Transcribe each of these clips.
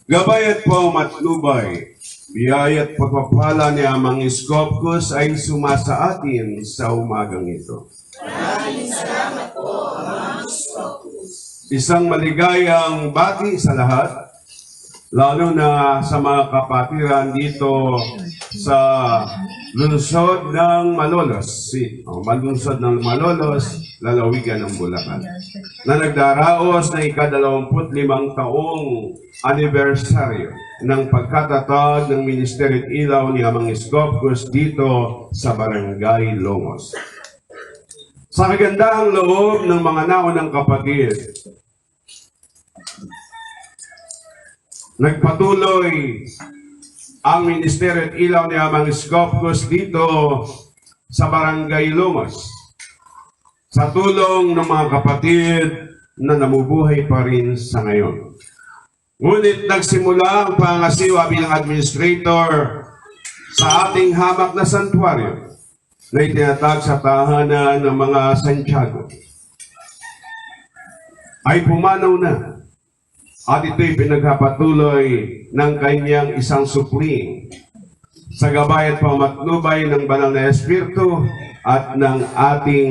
Gabay at matnubay, biyaya at pagpapala ni Amang Iskopkos ay sumasa atin sa umagang ito. Maraming salamat po, Amang Iskopkos. Isang maligayang bati sa lahat, lalo na sa mga kapatiran dito sa lungsod ng Malolos, lungsod ng Malolos, lalawigan ng Bulacan, na nagdaraos na ika-25 taong anibersaryo ng pagkatatag ng Ministeryo at Ilaw ni Amang Iskopkos dito sa Barangay Longos. Sa kagandahang loob ng mga naunang kapatid, nagpatuloy ang Ministeryo at Ilaw ni Amang Iskopkos dito sa Barangay Longos sa tulong ng mga kapatid na namubuhay pa rin sa ngayon. Ngunit nagsimula ang pangasiwa bilang administrator sa ating hamak na santuaryo na itinatag sa tahanan ng mga Santiago. Ay pumanaw na at ito'y pinagpapatuloy ng kanyang isang supling sa gabay at pamatnubay ng banal na Espiritu at ng ating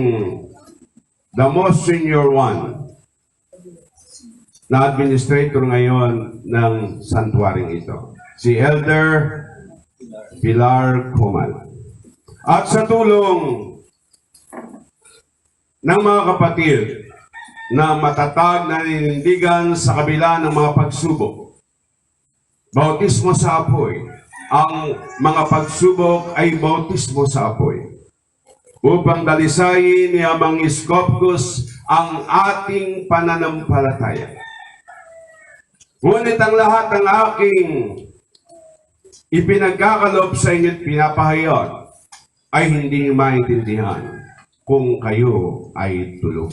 the most senior one na administrator ngayon ng santuaring ito, si Elder Pilar Comal. At sa tulong ng mga kapatid na matatag na ninindigan sa kabila ng mga pagsubok, bautismo sa apoy, ang mga pagsubok ay bautismo sa apoy, upang dalisayin ni Amang Iskopkos ang ating pananampalataya. Ngunit ang lahat ng aking ipinagkakalob sa inyo at pinapahayag ay hindi niyo maintindihan kung kayo ay tulog.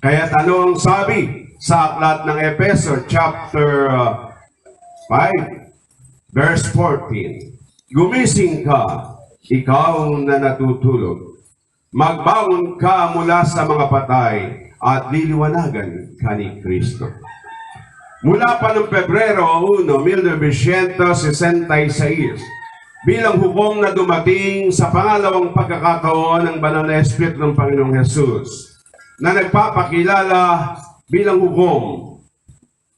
Kaya't ano ang sabi sa aklat ng Efeso chapter 5 verse 14? Gumising ka, ikaw na natutulog. Magbangon ka mula sa mga patay at liliwanagan ka ni Kristo. Mula pa noong Pebrero 1, 1966, bilang hukom na dumating sa pangalawang pagkakataon ng banal na Espiritu ng Panginoong Hesus, na nagpapakilala bilang hukom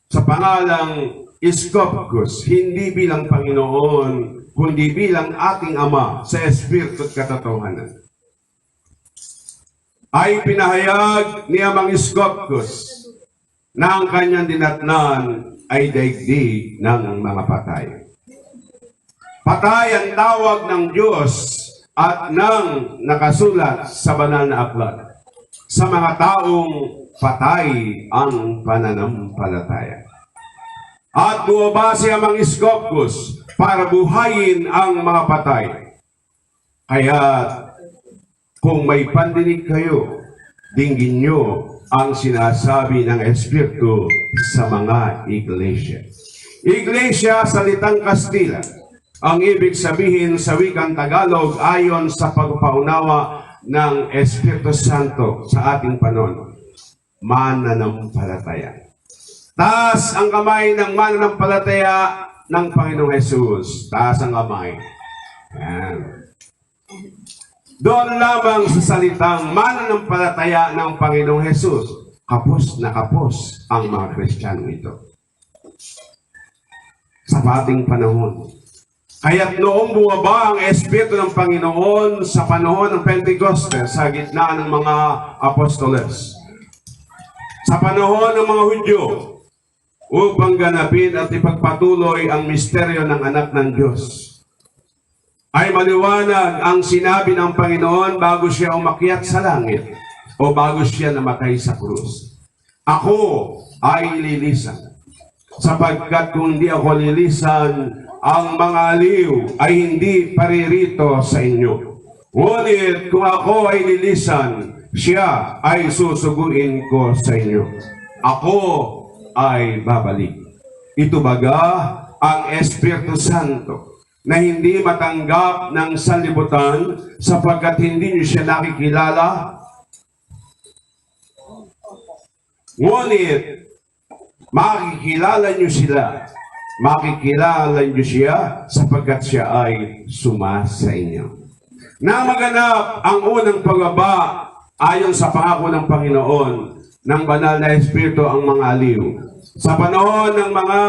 sa pangalang Iskopkos, hindi bilang Panginoon, kundi bilang ating Ama sa Espiritu at katotohanan, ay pinahayag ni Amang Iskopkos na ang kanyang dinatnan ay daigdig ng mga patay. Patay ang tawag ng Diyos at ng nakasulat sa banal na aklat sa mga taong patay ang pananampalataya. At bumaba si Amang Iskopkos para buhayin ang mga patay. Kaya kung may pandinig kayo, dinggin nyo ang sinasabi ng Espiritu sa mga iglesia. Iglesia, salitang Kastila. Ang ibig sabihin sa wikang Tagalog ayon sa pagpaunawa ng Espiritu Santo sa ating panahon, mananampalataya. Taas ang kamay ng mananampalataya ng Panginoong Hesus. Taas ang kamay. Yan. Doon lamang sa salitang mananampalataya ng Panginoong Hesus, kapos na kapos ang mga Kristiyano ito. Sa ating panahon. Kaya't noong bumaba ang Espiritu ng Panginoon sa panahon ng Pentecostes sa gitna ng mga apostoles, sa panahon ng mga Hudyo, upang ganapin at ipagpatuloy ang misteryo ng anak ng Diyos, ay maliwanag ang sinabi ng Panginoon bago siya umakyat sa langit o bago siya namatay sa krus. Ako ay lilisan, sapagkat kung hindi ako lilisan, ang mga aliw ay hindi paririto sa inyo. Ngunit kung ako ay lilisan, siya ay susuguin ko sa inyo. Ako ay babalik. Ito baga ang Espiritu Santo na hindi matanggap ng sanlibutan sapagkat hindi niyo siya nakikilala. Ngunit makikilala niyo sila. Makikilala niyo siya sapagkat siya ay sumasa inyo. Nang maganap ang unang pagbaba ayon sa pangako ng Panginoon ng banal na Espiritu ang mga aliw. Sa panahon ng mga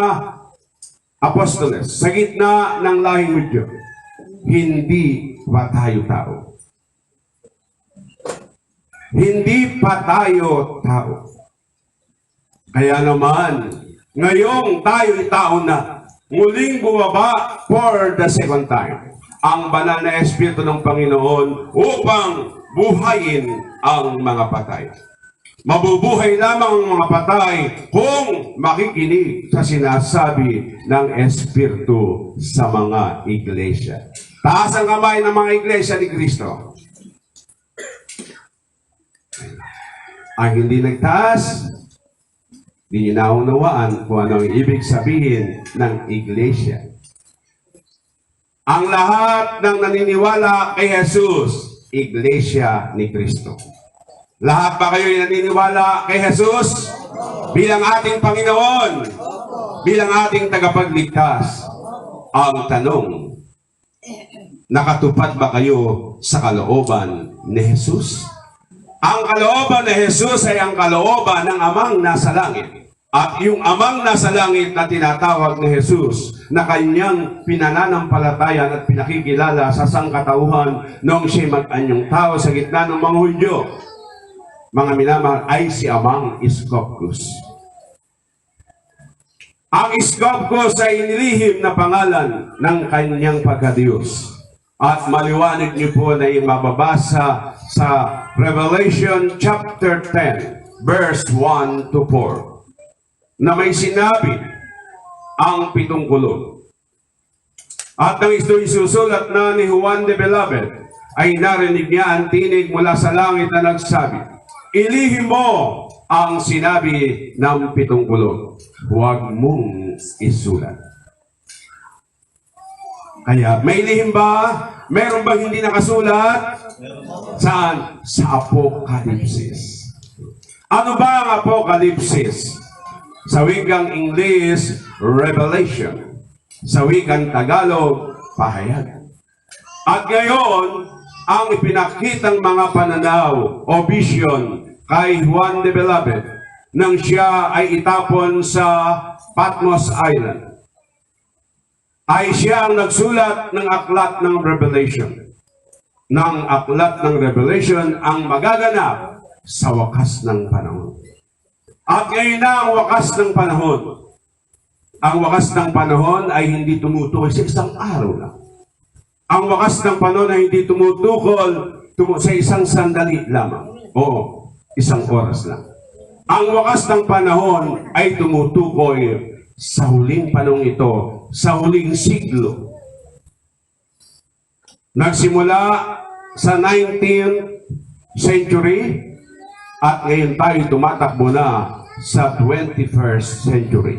apostoles, sa gitna ng lahing Hudyo, hindi pa tayo tao. Hindi pa tayo tao. Kaya naman, ngayong tayo'y tao na, muling bumaba for the second time ang banal na Espiritu ng Panginoon upang buhayin ang mga patay. Mabubuhay lamang ang mga patay kung makikinig sa sinasabi ng Espiritu sa mga iglesia. Taas ang kamay ng mga iglesia ni Kristo. Ang hindi nagtaas, hindi niyo naunawaan kung ano ang ibig sabihin ng iglesia. Ang lahat ng naniniwala kay Jesus, iglesia ni Kristo. Lahat ba kayo naniniwala kay Jesus bilang ating Panginoon, bilang ating tagapagligtas? Ang tanong, nakatupad ba kayo sa kalooban ni Jesus? Ang kalooban ni Jesus ay ang kalooban ng Amang nasa langit. At yung Amang nasa langit na tinatawag ni Jesus na kanyang pinananampalatayan at pinakikilala sa sangkatauhan noong siya mag-anyong tao sa gitna ng mga Hudyo, mga minamahal, ay si Amang Iskopkus. Ang Iskopkus ay inilihim na pangalan ng kanyang pagkadiyos. At maliwanag niyo po na mababasa sa Revelation chapter 10, verse 1 to 4. Na may sinabi ang 7 kulog. At nang ito'y susulat na ni Juan the Beloved, ay narinig niya ang tinig mula sa langit na nagsabi, ilihim mo ang sinabi ng 7 kulog. Huwag mong isulat. Kaya may lihim ba? Meron bang hindi nakasulat? Saan? Sa Apokalipsis. Ano ba ang Apokalipsis? Sa wikang English, Revelation. Sa wikang Tagalog, pahayag. At ngayon, ang ipinakitang mga pananaw o vision kay Juan the Beloved nang siya ay itapon sa Patmos Island, ay siya ang nagsulat ng aklat ng Revelation. Ng aklat ng Revelation ang magaganap sa wakas ng panahon. At ngayon na ang wakas ng panahon. Ang wakas ng panahon ay hindi tumutukoy sa isang araw lang. Ang wakas ng panahon ay hindi tumutukol sa isang sandali lamang. O isang oras lang. Ang wakas ng panahon ay tumutukoy sa huling panahon ito, sa huling siglo. Nagsimula sa 19th century at ngayon tayo tumatakbo na sa 21st century.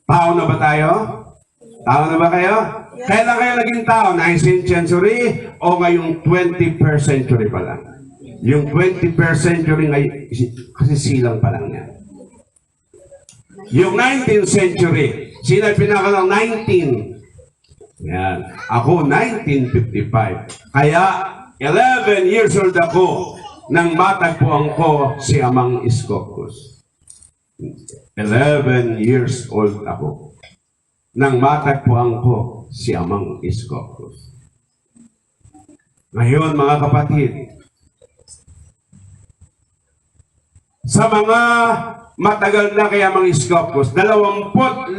Tao na ba tayo? Tao na ba kayo? Kailan kayo naging tao? 19th century o ngayong 21st century pa lang? Yung 21st century ngayon, kasi silang pa lang yan. Yung 19th century, sino pinakalang 19? Yan. Ako, 1955. Kaya, 11 years old ako nang matagpuan ko si Amang Iskopkus. 11 years old ako nang matagpuan ko si Amang Iskopkus. Ngayon, mga kapatid, sa mga matagal na kay Amang Iskopkus, 25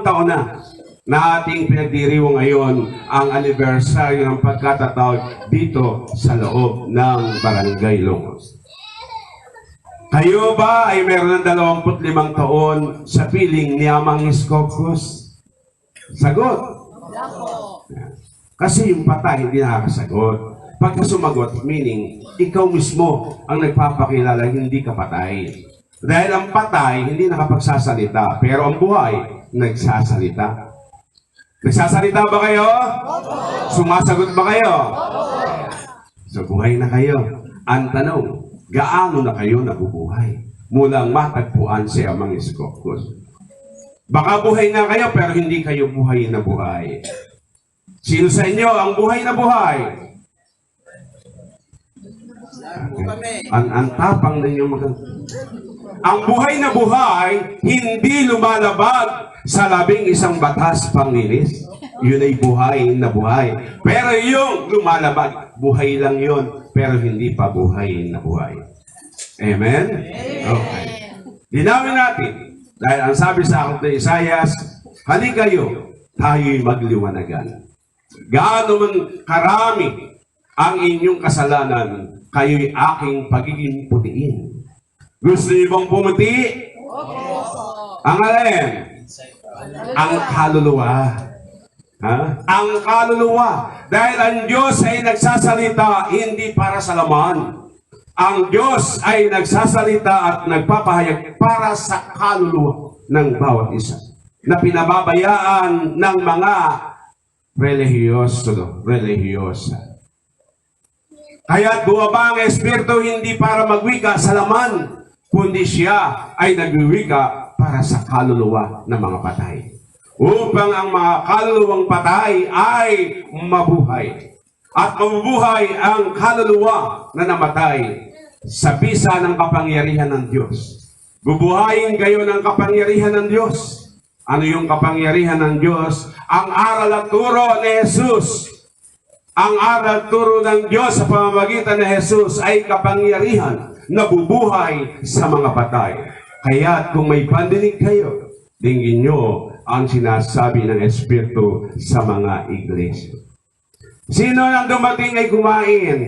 taon na ating pinagdiriwang ngayon ang anibersaryo ng pagkatatawag dito sa loob ng Barangay Longos. Kayo ba ay meron ng 25 taon sa piling ni Amang Iskopkus? Sagot. Kasi yung patay hindi nakakasagot. Pagka sumagot, meaning, ikaw mismo ang nagpapakilala, hindi ka patay. Dahil ang patay, hindi nakapagsasalita. Pero ang buhay, nagsasalita. Nagsasalita ba kayo? Sumasagot ba kayo? So, buhay na kayo. Ang tanong, gaano na kayo nabubuhay? mulang matagpuan si Amang Iskopos. Baka buhay na kayo pero hindi kayo buhay na buhay. Sino sa inyo ang buhay na buhay? Ang tapang ninyo Ang buhay na buhay, hindi lumalabag sa 11 batas panglinis. Yun ay buhay na buhay. Pero yung lumalabag, buhay lang yun, pero hindi pa buhay na buhay. Amen? Okay. Linawin natin. Dahil ang sabi sa aklat ni Isaias, halika kayo, tayo'y magliwanagan. Gaano man karami ang inyong kasalanan, kayo'y aking pagiging putiin. Gusto niyo bang pumuti? Ang alin? Ang kaluluwa. Ha? Ang kaluluwa. Dahil ang Diyos ay nagsasalita hindi para sa laman. Ang Diyos ay nagsasalita at nagpapahayag para sa kaluluwa ng bawat isa na pinababayaan ng mga religyosa. Kaya buwaba ang Espiritu hindi para magwika sa laman, kundi siya ay nagwiwika para sa kaluluwa ng mga patay. Upang ang mga kaluluwang patay ay mabuhay. At mabubuhay ang kaluluwa na namatay sa bisa ng kapangyarihan ng Diyos. Bubuhayin kayo ng kapangyarihan ng Diyos. Ano yung kapangyarihan ng Diyos? Ang aral at turo ni Jesus. Ang aral at turo ng Diyos sa pamamagitan ni Jesus ay kapangyarihan na bubuhay sa mga patay. Kaya kung may pandinig kayo, dinggin nyo ang sinasabi ng Espiritu sa mga iglesia. Sino ang dumating ay kumain?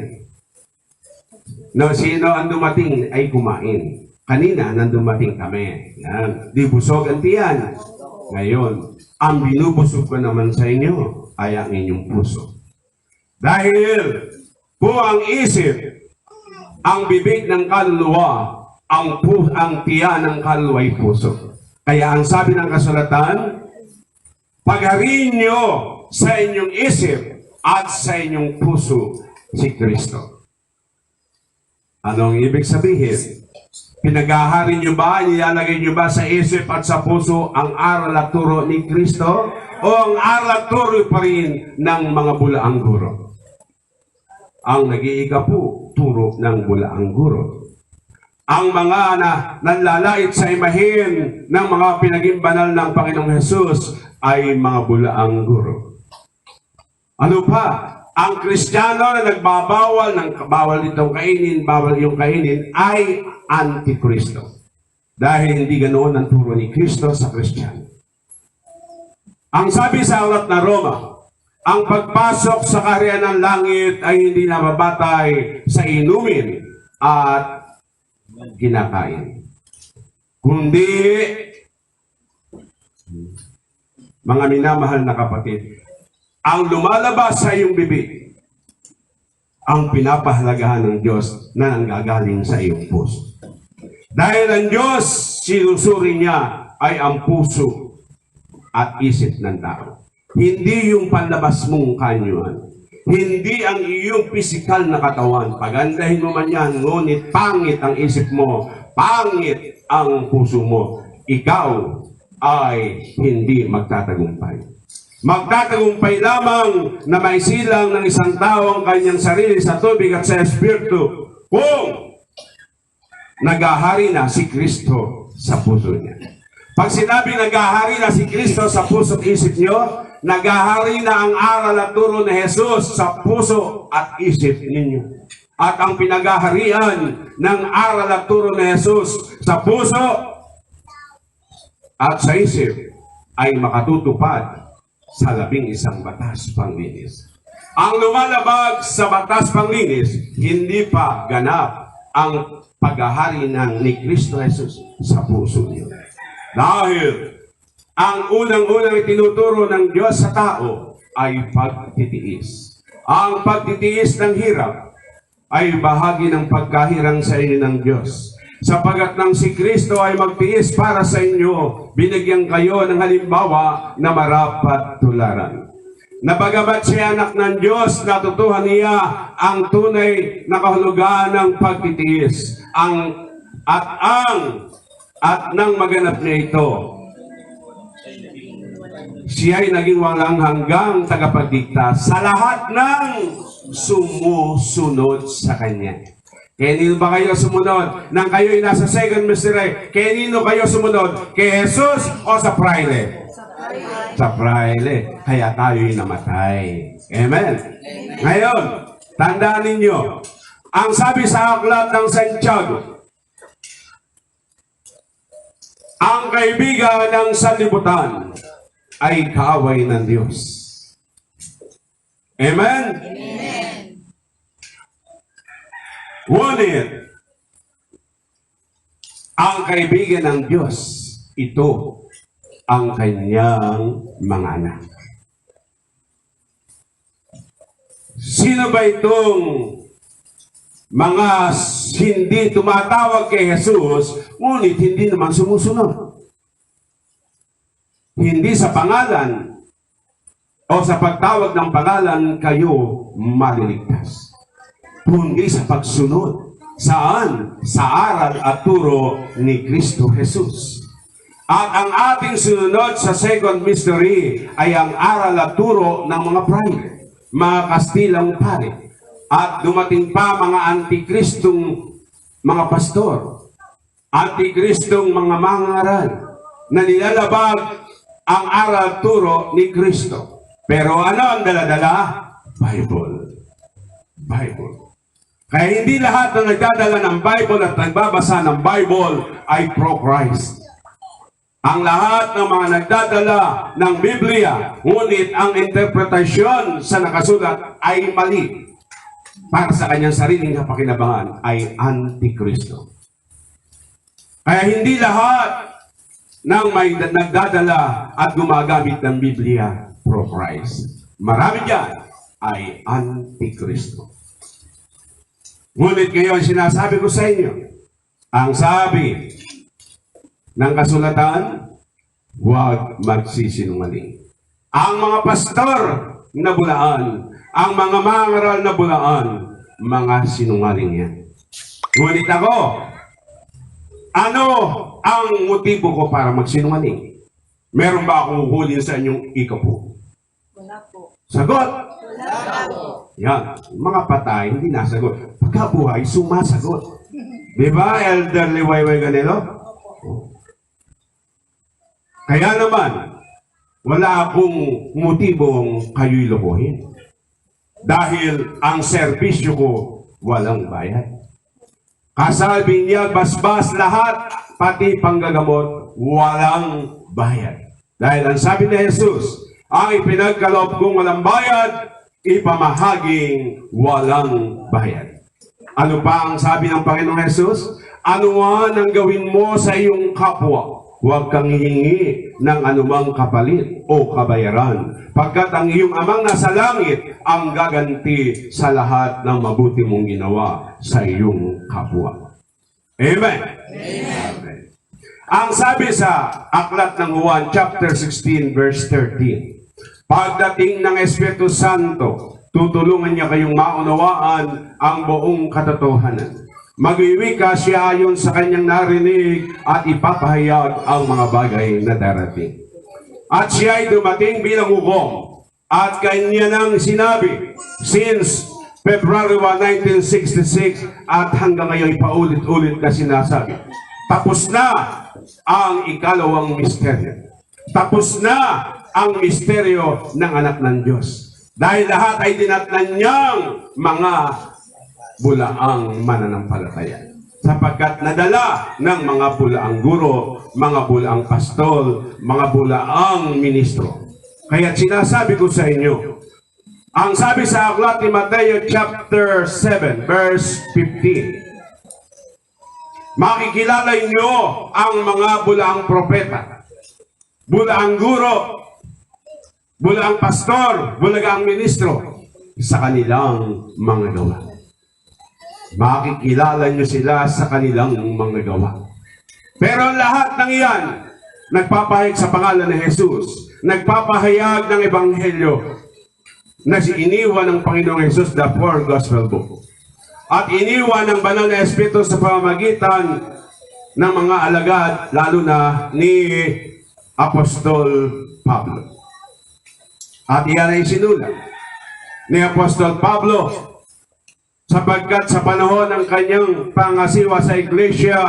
No, sino ang dumating ay kumain? Kanina, nang dumating kami. Yan. Di busog ang tiyan. Ngayon, ang binubusog ko naman sa inyo ay ang inyong puso. Dahil po ang isip, ang bibig ng kaluluwa, ang tiyan ng kaluluwa ay puso. Kaya ang sabi ng kasulatan, paghariin nyo sa inyong isip at sa inyong puso si Kristo. Anong ibig sabihin? Pinag-ahari nyo ba, nilalagay nyo ba sa isip at sa puso ang aral at turo ni Kristo? O ang aral at turo pa rin ng mga bulaang guro? Ang nag-iiga po, turo ng bulaang guro. Ang mga nanlalait sa imahin ng mga pinagimbanal ng Panginoong Hesus ay mga bulaang guro. Ano pa? Ang Kristiyano na nagbabawal ng bawal itong kainin, bawal yung kainin, ay antikristo. Dahil hindi ganoon ang turo ni Kristo sa Kristiyano. Ang sabi sa aklat na Roma, ang pagpasok sa kaharian ng langit ay hindi nababatay sa inumin at kinakain. Kundi, mga minamahal na kapatid, ang lumalabas sa iyong bibig, ang pinapahalagahan ng Diyos na nanggagaling sa iyong puso. Dahil ang Diyos, sinusuri niya ay ang puso at isip ng tao. Hindi yung panlabas mong kanyuan. Hindi ang iyong pisikal na katawan. Pagandahin mo man yan, ngunit pangit ang isip mo, pangit ang puso mo. Ikaw ay hindi magtatagumpay. Magtatagumpay lamang na may silang ng isang tao ang kanyang sarili sa tubig at sa Espiritu kung nagahari na si Kristo sa puso niya. Pag sinabi nagahari na si Kristo sa puso at isip niyo, nagahari na ang aral at turo ni Jesus sa puso at isip ninyo. At ang pinagaharian ng aral at turo ni Jesus sa puso at sa isip ay makatutupad sa 11 batas panglinis. Ang lumalabag sa batas panglinis, hindi pa ganap ang paghahari ng ni Kristo Jesus sa puso niyo. Dahil ang unang-unang itinuturo ng Diyos sa tao ay pagtitiis. Ang pagtitiis ng hirap ay bahagi ng pagkahirang sa inyo ng Diyos. Sapagat nang si Kristo ay magtiis para sa inyo, binigyan kayo ng halimbawa na marapat tularan. Na bagamat siya anak ng Diyos, natutuhan niya ang tunay na kahulugan ng pagtitiis. Ang At nang maganap niya ito, siya ay naging walang hanggang tagapagligtas sa lahat ng sumusunod sa Kanya. Kaya nino ba kayo sumunod? Nang kayo'y nasa second mystery, kaya nino kayo sumunod? Kay Jesus o sa praile? Sa praile. Kaya tayo'y namatay. Amen? Ngayon, tandaan ninyo, ang sabi sa aklat ng Santiago, ang kaibigan ng sanlibutan ay kaaway ng Diyos. Amen? Ngunit, ang kaibigan ng Diyos, ito ang kanyang mga anak. Sino ba itong mga hindi tumatawag kay Jesus, ngunit hindi naman sumusunod? Hindi sa pangalan o sa pagtawag ng pangalan kayo maliligtas, kundi sa pagsunod. Saan? Sa aral at turo ni Kristo Jesus. At ang ating sunod sa second mystery ay ang aral at turo ng mga praile, mga Kastilang pari. At dumating pa mga antikristong mga pastor, antikristong mga mangaral na nilalabag ang aral turo ni Kristo. Pero ano ang daladala? Bible. Bible. Kaya hindi lahat na nagdadala ng Bible at nagbabasa ng Bible ay pro-Christ. Ang lahat ng mga nagdadala ng Biblia, ngunit ang interpretasyon sa nakasulat ay mali, para sa kanyang sariling kapakinabangan, ay antikristo. Kaya hindi lahat ng may nagdadala at gumagamit ng Biblia pro-Christ. Marami dyan ay antikristo. Ngunit ngayon, sinasabi ko sa inyo, ang sabi ng kasulatan, huwag magsisinungaling. Ang mga pastor na bulaan, ang mga mangaral na bulaan, mga sinungaling yan. Ngunit ako, ano ang motibo ko para magsinungaling? Meron ba akong huhulin sa inyong ikapo? Wala po. Sagot! Wala po. Yan, mga patay, hindi nasagot. Pagkabuhay, sumasagot. Di ba, Elderly Wayway Ganelo? Kaya naman, wala akong motibong kayo'y lokohin. Dahil ang serbisyo ko walang bayad. Kasal, binyag, basbas, lahat, pati panggagamot, walang bayad. Dahil ang sabi ni Jesus, ang ipinagkaloob kong walang bayad, ipamahaging walang bayad. Ano pa ang sabi ng Panginoong Jesus? Anuman ang gawin mo sa iyong kapwa, huwag kang hihingi ng anumang kapalit o kabayaran, pagkat ang iyong amang nasa langit ang gaganti sa lahat ng mabuti mong ginawa sa iyong kapwa. Amen? Amen. Ang sabi sa aklat ng Juan, chapter 16, verse 13, pagdating ng Espiritu Santo, tutulungan niya kayong maunawaan ang buong katotohanan. Magwiwika siya ayon sa kanyang narinig at ipapahayag ang mga bagay na darating. At siya ay dumating bilang hukom at kanya nang sinabi since February 1, 1966 at hanggang ngayon paulit-ulit na sinasabi. Tapos na ang ikalawang misteryo. Tapos na ang misteryo ng anak ng Diyos. Dahil lahat ay dinatnan niyang mga bulaang mananampalataya. Sapagkat nadala ng mga bulaang guro, mga bulaang pastol, mga bulaang ministro. Kaya sinasabi ko sa inyo, ang sabi sa aklat ni Mateo chapter 7, verse 15, makikilala niyo ang mga bulaang propeta, bulaang guro, bulaang pastor, bulaang ministro sa kanilang mga gawa. Makikilala nyo sila sa kanilang mga gawa. Pero lahat ng iyan, nagpapahayag sa pangalan ni Jesus, nagpapahayag ng Ebanghelyo na iniwan ng Panginoong Jesus, the four gospel book. At iniwan ng banal na Espiritu sa pamamagitan ng mga alagad, lalo na ni Apostol Pablo. At iyan ay sinulat ni Apostol Pablo sapagkat sa panahon ng kanyang pangasiwa sa iglesia,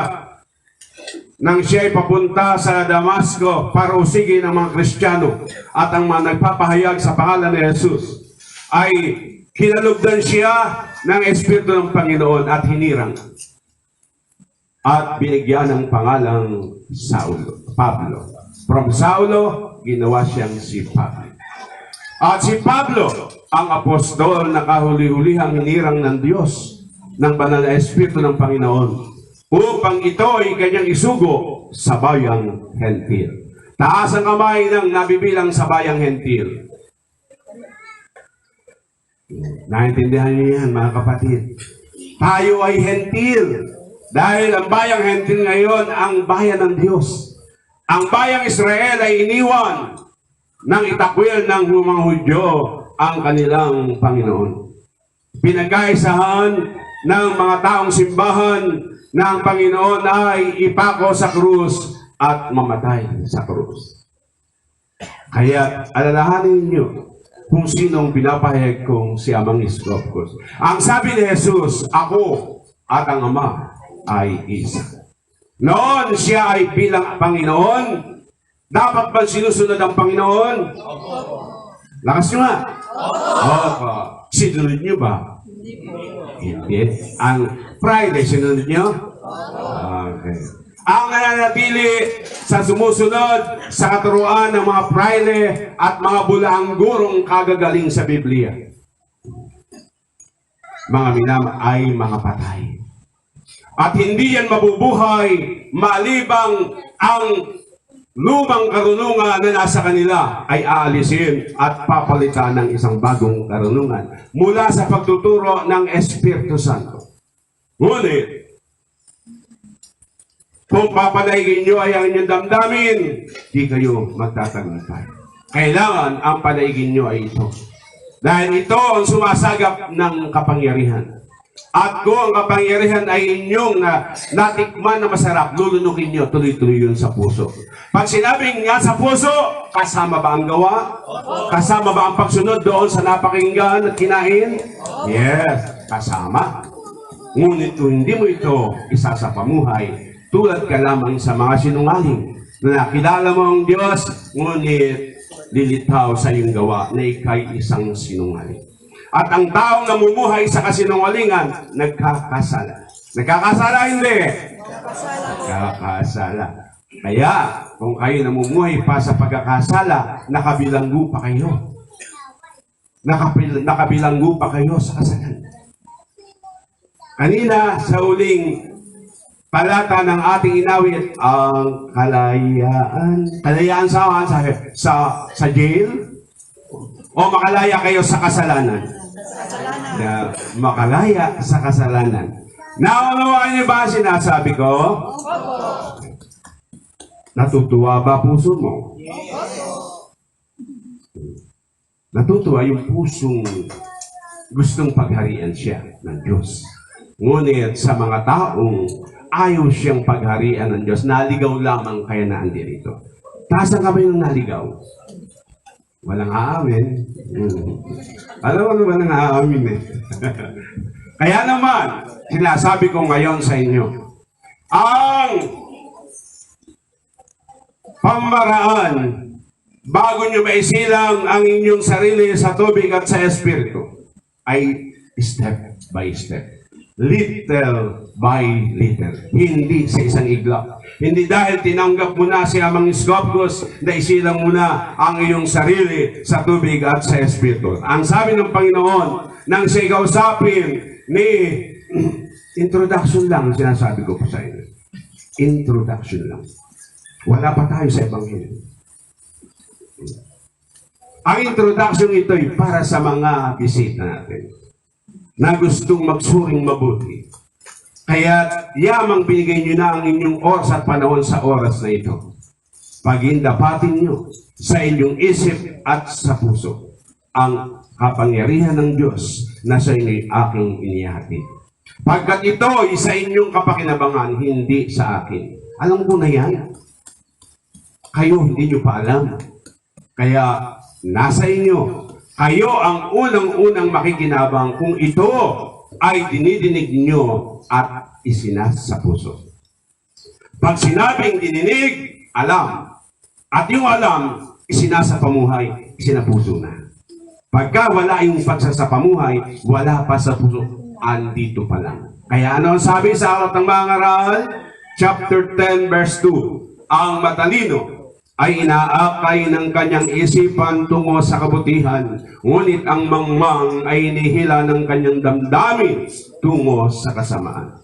nang siya'y papunta sa Damasco para usigin ang mga Kristiyano at ang mga nagpapahayag sa pangalan ni Jesus, ay kinalugdan siya ng Espiritu ng Panginoon at hinirang. At binigyan ng pangalang Pablo. From Saulo, ginawa siyang si Pablo. At si Pablo, ang apostol na kahuli-hulihang hinirang ng Diyos, ng banal na Espiritu ng Panginoon, upang ito ay kanyang isugo sa bayang hentil. Taas ang kamay ng nabibilang sa bayang hentil. Naintindihan niyo yan, mga kapatid. Tayo ay hentil. Dahil ang bayang hentil ngayon, ang bayan ng Diyos. Ang bayang Israel ay iniwan ng itakwil ng mga Hudyo ang kanilang Panginoon. Pinagkaisahan ng mga taong simbahan na ang Panginoon ay ipako sa krus at mamatay sa krus. Kaya alalahanin niyo kung sinong pinapahayag kong si Amang Iskopkos. Ang sabi ni Jesus, ako at ang Ama ay isa. Noon siya ay bilang Panginoon, dapat ba sinusunod ang Panginoon? Lakas nyo nga. Opo. Sinunod nyo ba? Hindi. Ang Friday, sinunod nyo? Okay. Ang nananatili sa sumusunod sa katuruan ng mga Friday at mga bulaang gurong kagagaling sa Biblia, mga minam ay mga patay. At hindi yan mabubuhay malibang ang lumang karunungan na nasa kanila ay aalisin at papalitan ng isang bagong karunungan mula sa pagtuturo ng Espiritu Santo. Ngunit, kung papalaigin nyo ay ang inyong damdamin, di kayo magtatagumpay. Kailangan ang palaigin nyo ay ito. Dahil ito ang sumasagap ng kapangyarihan. At kung ang kapangyarihan ay inyong natikman na masarap, lulunukin nyo, tuloy-tuloy yun sa puso. Pag sinabing nga sa puso, kasama ba ang gawa? Kasama ba ang pagsunod doon sa napakinggan at kinain? Yes, kasama. Ngunit kung hindi mo ito isa sa pamuhay, tulad ka lamang sa mga sinungaling na nakilala mo ang Diyos, ngunit lilitaw sa iyong gawa na ikay isang sinungaling. At ang taong namumuhay sa kasinungalingan, nagkakasala. Nagkakasala hindi? Nagkakasala. Kaya, kung kayo namumuhay pa sa pagkakasala, nakabilanggo pa kayo. Nakabilanggo pa kayo sa kasalan. Kanina, sa uling palata ng ating inawit, ang kalayaan. Kalayaan sa jail? O makalaya kayo sa kasalanan? Na makalaya sa kasalanan. Naunawaan niyo ba sinasabi ko? Natutuwa ba puso mo? Natutuwa yung pusong gustong pagharian siya ng Diyos. Ngunit sa mga taong ayaw siyang pagharian ng Diyos, naligaw lamang kaya naandirito. Taas ang kamay ng naligaw. Walang aamin. Alam mo naman ang aamin eh. Kaya naman, sinasabi ko ngayon sa inyo, ang pamaraan bago nyo maisilang ang inyong sarili sa tubig at sa Espiritu ay step by step. Little by little. Hindi sa isang iglap. Hindi dahil tinanggap mo na si Amang Iskopkos na isilang mo na ang iyong sarili sa tubig at sa Espiritu. Ang sabi ng Panginoon, nang siya kausapin ni introduction lang, sinasabi ko po sa inyo. Introduction lang. Wala pa tayo sa Ebanghelyo. Ang introduction ito ay para sa mga bisita natin na gustong magsuring mabuti. Kaya yamang binigay nyo na ang inyong oras at panahon sa oras na ito. Pagindapatin nyo sa inyong isip at sa puso ang kapangyarihan ng Diyos na sa inyo'y aking inihati. Pagkat ito ay sa inyong kapakinabangan, hindi sa akin. Alam ko na yan. Kayo hindi nyo pa alam. Kaya nasa inyo. Kayo ang unang-unang makikinabang kung ito ay dinidinig nyo at isinas sa puso. Pag sinabing dininig, alam. At yung alam, isinasa pamuhay, isinapuso na. Pagka wala yung pagsasapamuhay, wala pa sa puso, andito pa lang. Kaya ano ang sabi sa Aklat ng Mga Ngaral? Chapter 10, verse 2. Ang matalino ay inaakay ng kanyang isipan tungo sa kabutihan, ngunit ang mangmang ay inihila ng kanyang damdamin tungo sa kasamaan.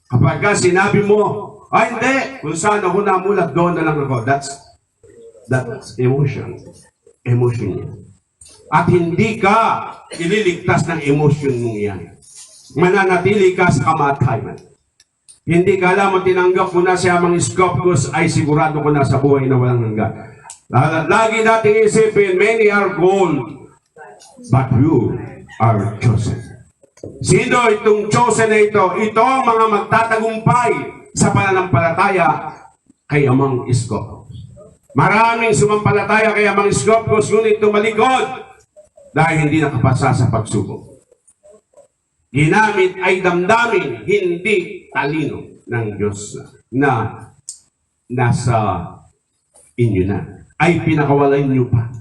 Kapag ka sinabi mo, ay hindi, kung saan ako namulat, doon na lang ako. That's emotion. Emotion yan. At hindi ka ililigtas ng emotion mong yan. Mananatili ka sa kamatayan. Hindi ka lamang tinanggap mo na si Amang Iskopos ay sigurado ko na sa buhay na walang hanggan. Lagi nating isipin, many are called, but you are chosen. Sino itong chosen na ito? Ito ang mga magtatagumpay sa pananampalataya kay Amang Iskopos. Maraming sumampalataya kay Amang Iskopos, ngunit tumalikod dahil hindi nakapasa sa pagsubok. Ginamit ay damdamin, hindi talino ng Diyos na nasa inyo na. Ay pinakawalay nyo pa.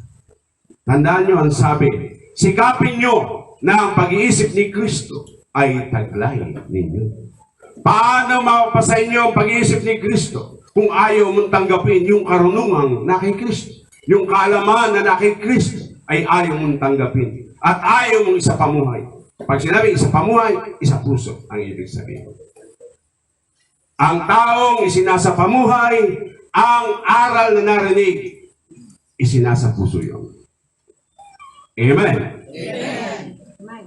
Tandaan nyo ang sabi, sikapin nyo na ang pag-iisip ni Kristo ay taglay ninyo. Paano mapapasa inyo ang pag-iisip ni Kristo kung ayaw mong tanggapin yung karunungan na kay Kristo? Yung kaalaman na kay Kristo ay ayaw mong tanggapin at ayaw mong isa pamuhay. Pag sinabi isa pamuhay, isa puso ang ibig sabihin. Ang taong isinasa pamuhay, ang aral na narinig, isinasa puso yun. Amen? Amen.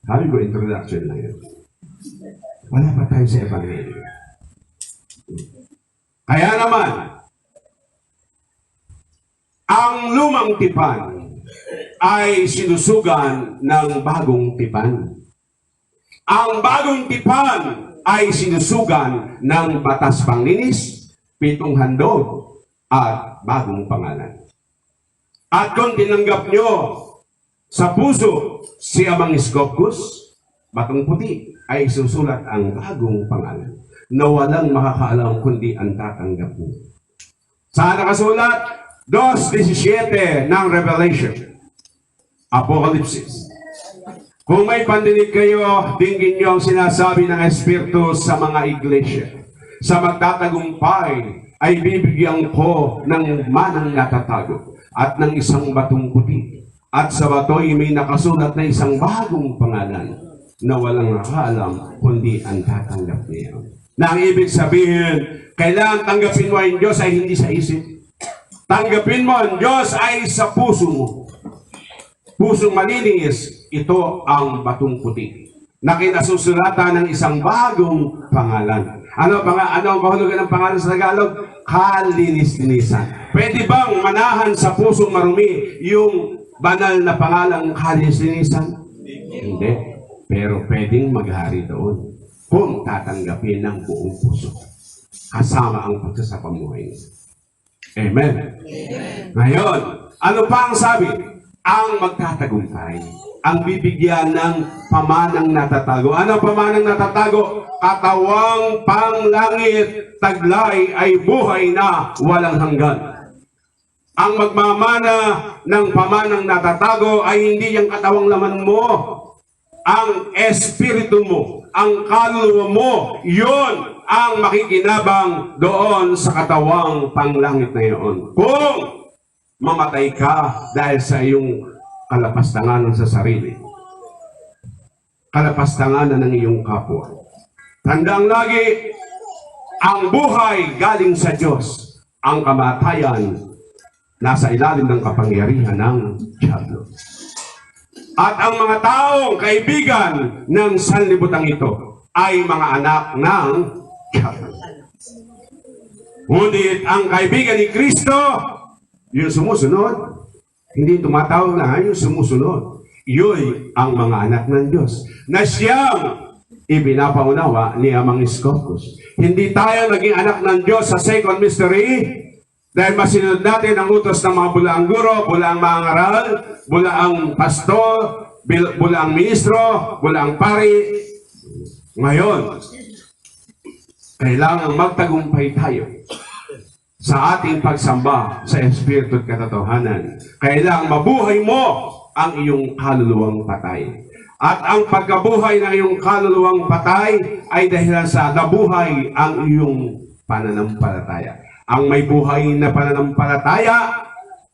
Sabi ko, introduction lang yun. Wala pa tayo sa Evangelyo. Kaya naman, ang lumang tipan ay sinusugan ng bagong tipan. Ang bagong tipan ay sinusugan ng batas panglinis, 7 handog, at bagong pangalan. At kung tinanggap nyo sa puso si Amang Iskopos, batong puti, ay susulat ang bagong pangalan na walang makakaalam kundi ang tatanggap mo. Saan nakasulat? 2:17 ng Revelation. Apocalypse. Kung may pandinig kayo, dinggin niyo ang sinasabi ng Espiritu sa mga iglesia. Sa magtatagumpay ay bibigyan ko ng manang natatago at ng isang batong puti. At sa bato'y may nakasulat na isang bagong pangalan na walang nakaalam kundi ang tatanggap niya. Na ang ibig sabihin, kailangan tanggapin mo ang Diyos ay hindi sa isip. Tanggapin mo ang Diyos ay sa puso mo. Pusong malinis, ito ang batong puti na kinasusulatan ng isang bagong pangalan. Ano ang kahulugan ng pangalan sa Tagalog? Kalinis-linisan. Pwede bang manahan sa pusong marumi yung banal na pangalang kalinis-linisan? Hindi. Pero pwedeng maghari doon kung tatanggapin ng buong puso. Kasama ang pagsasapamuhay niya. Amen. Ngayon, ano pa ang sabi? Ang magtatagumpay, ang bibigyan ng pamanang natatago. Ano ang pamanang natatago? Katawang panglangit, taglay ay buhay na walang hanggan. Ang magmamana ng pamanang natatago ay hindi yung katawang laman mo, ang espiritu mo, ang kaluluwa mo, yun ang makikinabang doon sa katawang panglangit na yun. Kung mamatay ka dahil sa iyong kalapastanganan sa sarili, kalapastanganan ng iyong kapwa. Tandaan lagi, ang buhay galing sa Diyos, ang kamatayan nasa ilalim ng kapangyarihan ng diablo. At ang mga taong kaibigan ng sanlibutan ito ay mga anak ng diablo. Ngunit ang kaibigan ni Kristo, yung sumusunod, hindi tumatawag na, yung sumusunod. Iyo'y ang mga anak ng Diyos na siyang ibinapaunawa ni Amang Scopus. Hindi tayo naging anak ng Diyos sa second mystery dahil masinunod natin ang utos ng mga bulaang guro, bulaang mga ngaral, bulaang pastor, bulaang ministro, bulaang pari. Ngayon, kailangan magtagumpay tayo sa ating pagsamba sa Espiritu at katotohanan. Kailangan mabuhay mo ang iyong kaluluwang patay. At ang pagkabuhay ng iyong kaluluwang patay ay dahil sa nabuhay ang iyong pananampalataya. Ang may buhay na pananampalataya,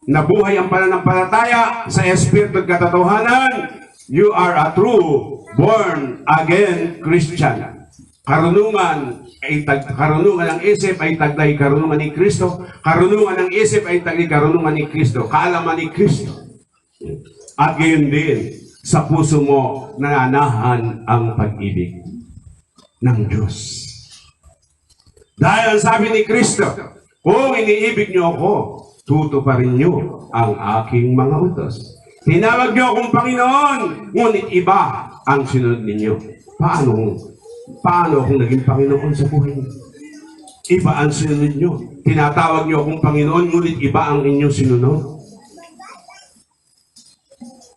nabuhay ang pananampalataya sa Espiritu at katotohanan, you are a true born again Christian. Karunungan ng isip ay taglay karunungan ni Kristo. Karunungan ng isip ay taglay karunungan ni Kristo. Kaalaman ni Kristo. At gayon din, sa puso mo nananahan ang pag-ibig ng Diyos. Dahil ang sabi ni Kristo, kung iniibig niyo ako, tutuparin niyo ang aking mga utos. Tinawag niyo akong Panginoon, ngunit iba ang sinunod ninyo. Paano kung naging Panginoon sa buhay niyo? Iba ang sinunod niyo. Tinatawag niyo akong Panginoon, ngunit iba ang inyong sinunod.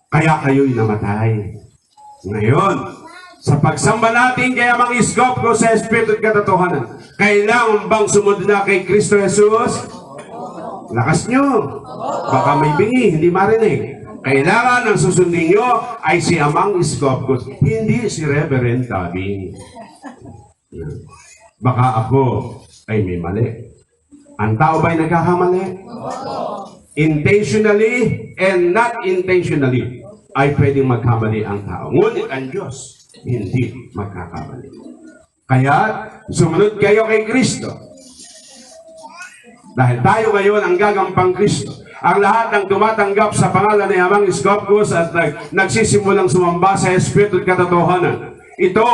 Kaya kayo'y namatay. Ngayon, sa pagsamba natin kay Amang Scopus sa Espiritu at katotohanan, kailangan bang sumunod na kay Kristo Jesus? Lakas nyo. Baka may bingi, hindi marinig. Kailangan ang susundin nyo ay si Amang Scopus, hindi si Reverend Tabing. Baka ako ay may mali. Ang tao ba'y nagkakamali? Intentionally and not intentionally ay pwedeng magkamali ang tao. Ngunit ang Diyos, hindi magkakamali. Kaya, sumunod kayo kay Kristo. Dahil tayo ngayon ang gagampang Kristo. Ang lahat ng tumatanggap sa pangalan ni Amang Scopus at nagsisimulang sumamba sa Espiritu at katotohanan. Ito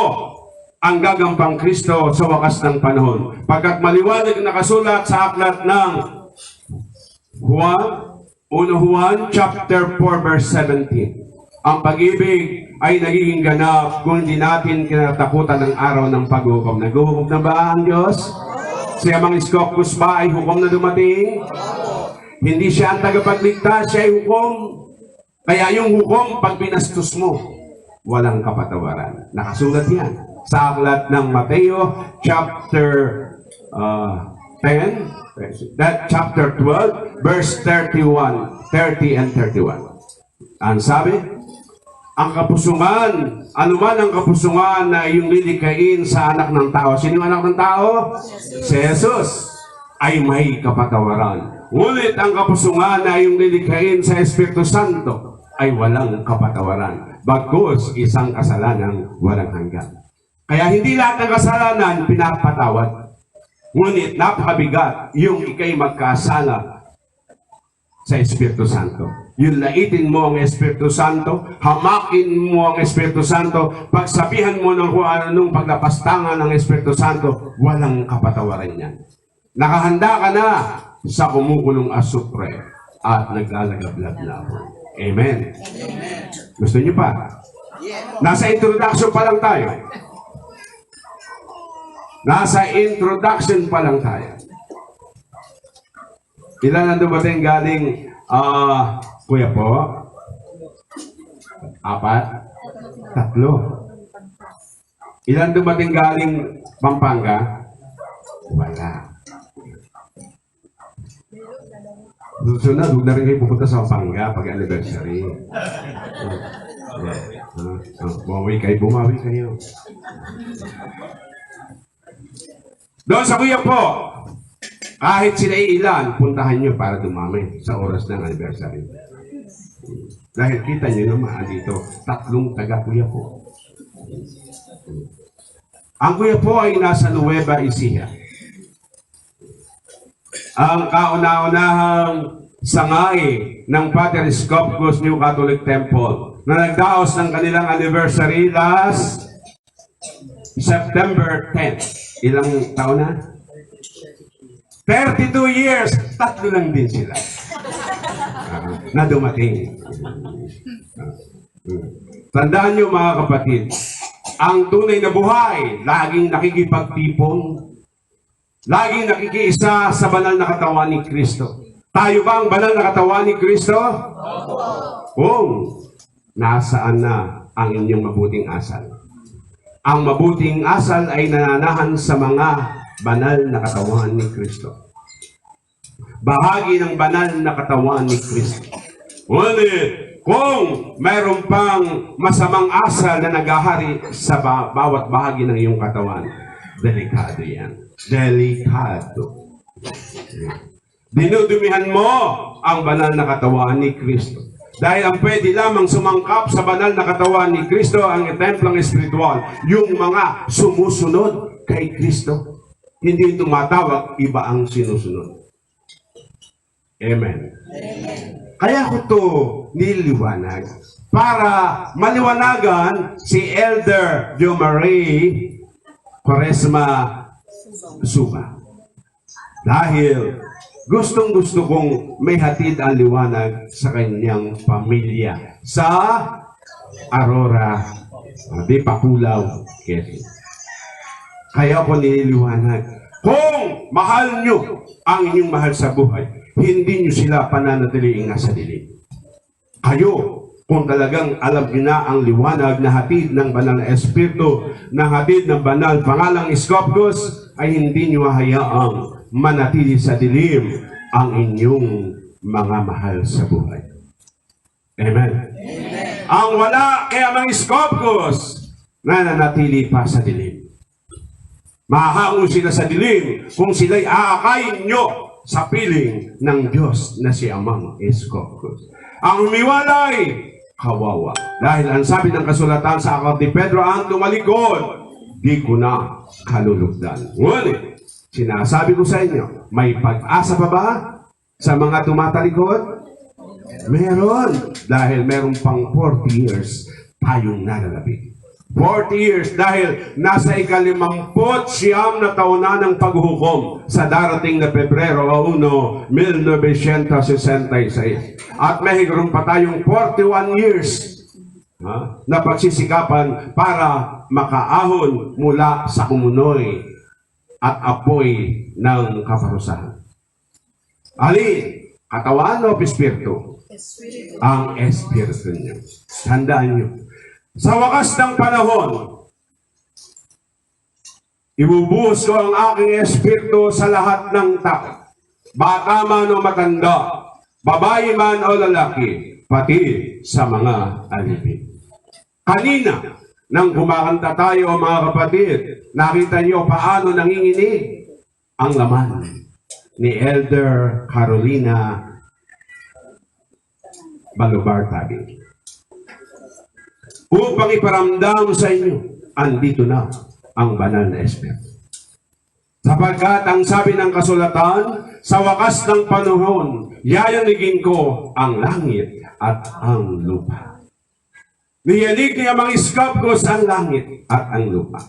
ang gagampang Kristo sa wakas ng panahon. Pagkat maliwanag nakasulat sa aklat ng Juan chapter 4 verse 17. Ang pag-ibig ay nagiging ganap kung hindi natin kinatakutan ng araw ng paghukom. Naghuhukom na ba ang Diyos? Si Amang Scopus ba ay hukom na dumating? Hindi siya ang tagapagligtas, siya ay hukom. Kaya yung hukom, pag pinastos mo, walang kapatawaran. Nakasulat yan sa aklat ng Mateo chapter chapter 12, verse 30 and 31. Ang sabi, ang kapusungan, anuman ang kapusungan na iyong lilikain sa anak ng tao. Sino yung anak ng tao? Si Jesus ay may kapatawaran. Ngunit ang kapusungan na iyong lilikain sa Espiritu Santo ay walang kapatawaran. Bagkus isang kasalanang walang hanggan. Kaya hindi lahat ng kasalanan pinapatawad. Ngunit napakabigat yung ikay magkasala sa Espiritu Santo. Yung laitin mo ang Espiritu Santo, hamakin mo ang Espiritu Santo, pagsabihan mo ng kung anong paglapastangan ng Espiritu Santo, walang kapatawaran yan. Nakahanda ka na sa kumukulong asupre at naglalagablab na ako. Amen. Gusto niyo pa? Nasa introduction pa lang tayo. Nasa introduction pa lang tayo. Ilan ang dumating galing, kuya po? 4? 3. Ilan dumating galing Pampanga? Wala. Susunod, huwag na rin kayo pupunta sa Pampanga pag anniversary. Bumawi kayo. Doon sa kuya po, kahit sila ilan, puntahan nyo para dumami sa oras ng anniversary. Dahil kita nyo naman dito, 3 taga-kuya po. Ang kuya po ay nasa Nueva Ecija. Ang kauna-unahang sangay ng Pater Scopus New Catholic Temple na nagdaos ng kanilang anniversary last September 10. Ilang taon na? 32 years, 3 lang din sila na dumating. Tandaan nyo mga kapatid, ang tunay na buhay, laging nakikipagtipon, laging nakikiisa sa banal na katawan ni Kristo. Tayo ba ang banal na katawan ni Kristo? Kung nasaan na ang inyong mabuting asal? Ang mabuting asal ay nananahan sa mga banal na katawan ni Kristo. Bahagi ng banal na katawan ni Kristo. Ngunit, kung mayroon pang masamang asal na naghahari sa bawat bahagi ng iyong katawan, delikado yan. Delikado. Dinudumihan mo ang banal na katawan ni Kristo. Dahil ang pwede lamang sumangkap sa banal na katawan ni Kristo ang templang espiritual, yung mga sumusunod kay Kristo. Hindi tumatawag, iba ang sinusunod. Amen. Kaya ko to niliwanag para maliwanagan si Elder Jo Marie Quaresma Suba. Dahil gustong-gusto kong may hatid ang liwanag sa kanyang pamilya sa Aurora, Dipakulaw, Quezon. Kaya ko nililiwanag, kung mahal nyo ang inyong mahal sa buhay, hindi nyo sila pananatiliing nasa dilim. Kayo, kung talagang alam nyo na ang liwanag na hatid ng banal na Espiritu, na hatid ng banal pangalang Scopus, ay hindi nyo hayaang manatili sa dilim ang inyong mga mahal sa buhay. Amen. Amen. Ang wala kaya mga Scopus, nananatili pa sa dilim. Mahango sila sa dilim kung sila'y aakayin nyo sa piling ng Diyos na si Amang Scopus. Ang humiwalay, kawawa. Dahil ang sabi ng kasulatan sa aklat ni Pedro, ang tumalikod, di ko na kalulugdan. Ngunit, sinasabi ko sa inyo, may pag-asa pa ba sa mga tumatalikod? Meron. Dahil meron pang 40 years tayong nalalapit. 40 years dahil nasa ika-50 na taon na ng paghuhukom sa darating na Pebrero 1, 1966. At mayroon pa tayong 41 years na pagsisikapan para makaahon mula sa kumunoy at apoy ng kaparusahan. Alin? Katawan o Espiritu? Ang Espiritu niyo. Tandaan niyo. Sa wakas ng panahon, ibubuhos ko ang aking Espiritu sa lahat ng tao. Bata man o matanda, babae man o lalaki, pati sa mga alipin. Kanina, nang kumakanta tayo mga kapatid, nakita niyo paano nanginginig ang laman ni Elder Carolina Balubar-Tabi. Upang iparamdam sa inyo, andito na ang banal na Espiritu. Sapagkat ang sabi ng kasulatan, sa wakas ng panahon, yayanigin ko ang langit at ang lupa. Niyanig niya mga Scopus ang langit at ang lupa.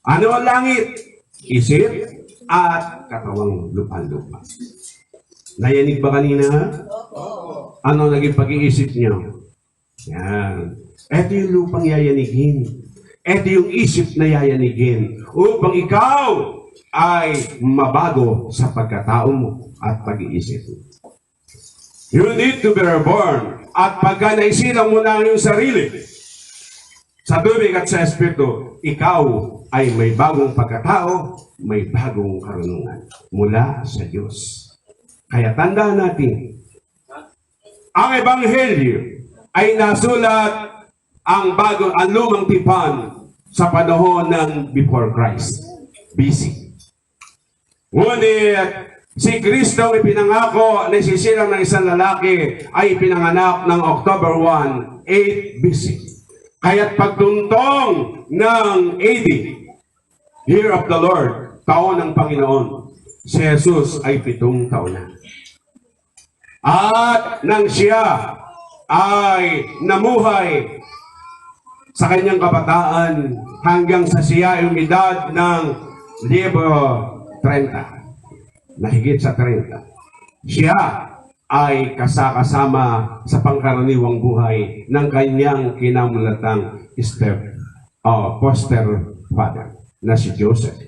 Ano ang langit? Isip at katawang lupa-lupa. Nayanig ba kanina? Ano naging pag-iisip niyo? Yan. Ito yung lupang yayanigin. Ito yung isip na yayanigin. Upang ikaw ay mabago sa pagkatao mo at pag-iisip mo. You need to be reborn. At pagka naisilang mo na ang iyong sarili sa tubig at sa Espiritu, ikaw ay may bagong pagkatao, may bagong karunungan mula sa Diyos. Kaya tandaan natin, ang Ebanghelyo ay nasulat ang lumang tipan sa panahon ng before Christ, BC. Ngunit, si Kristo ay pinangako na isisilang ng isang lalaki ay pinanganak ng October 1, 8 BC. Kaya't pagtuntong ng AD, Year of the Lord, taon ng Panginoon, si Jesus ay 7 taon na. At nang siya ay namuhay sa kanyang kabataan hanggang sa siya ay umidad ng 30, nahigit sa 30. Siya ay kasama sa pangkaraniwang buhay ng kanyang kinamulatang step foster father na si Joseph.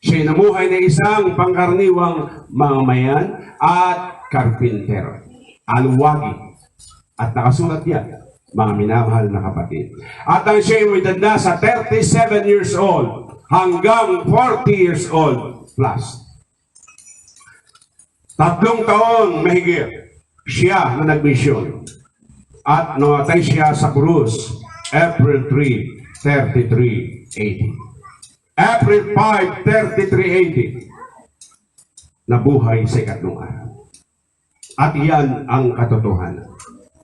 Siya namuhay na isang pangkaraniwang mamamayan at karpintero. Aluwagi. At nakasulat yan, mga minamahal na kapatid. At ang siya ay edad sa 37 years old hanggang 40 years old plus. 3 taon mahigit siya na nagmisyon. At namatay siya sa krus, April 3, 3380. April 5, 3380. Nabuhay sa ikatlong araw. At iyan ang katotohanan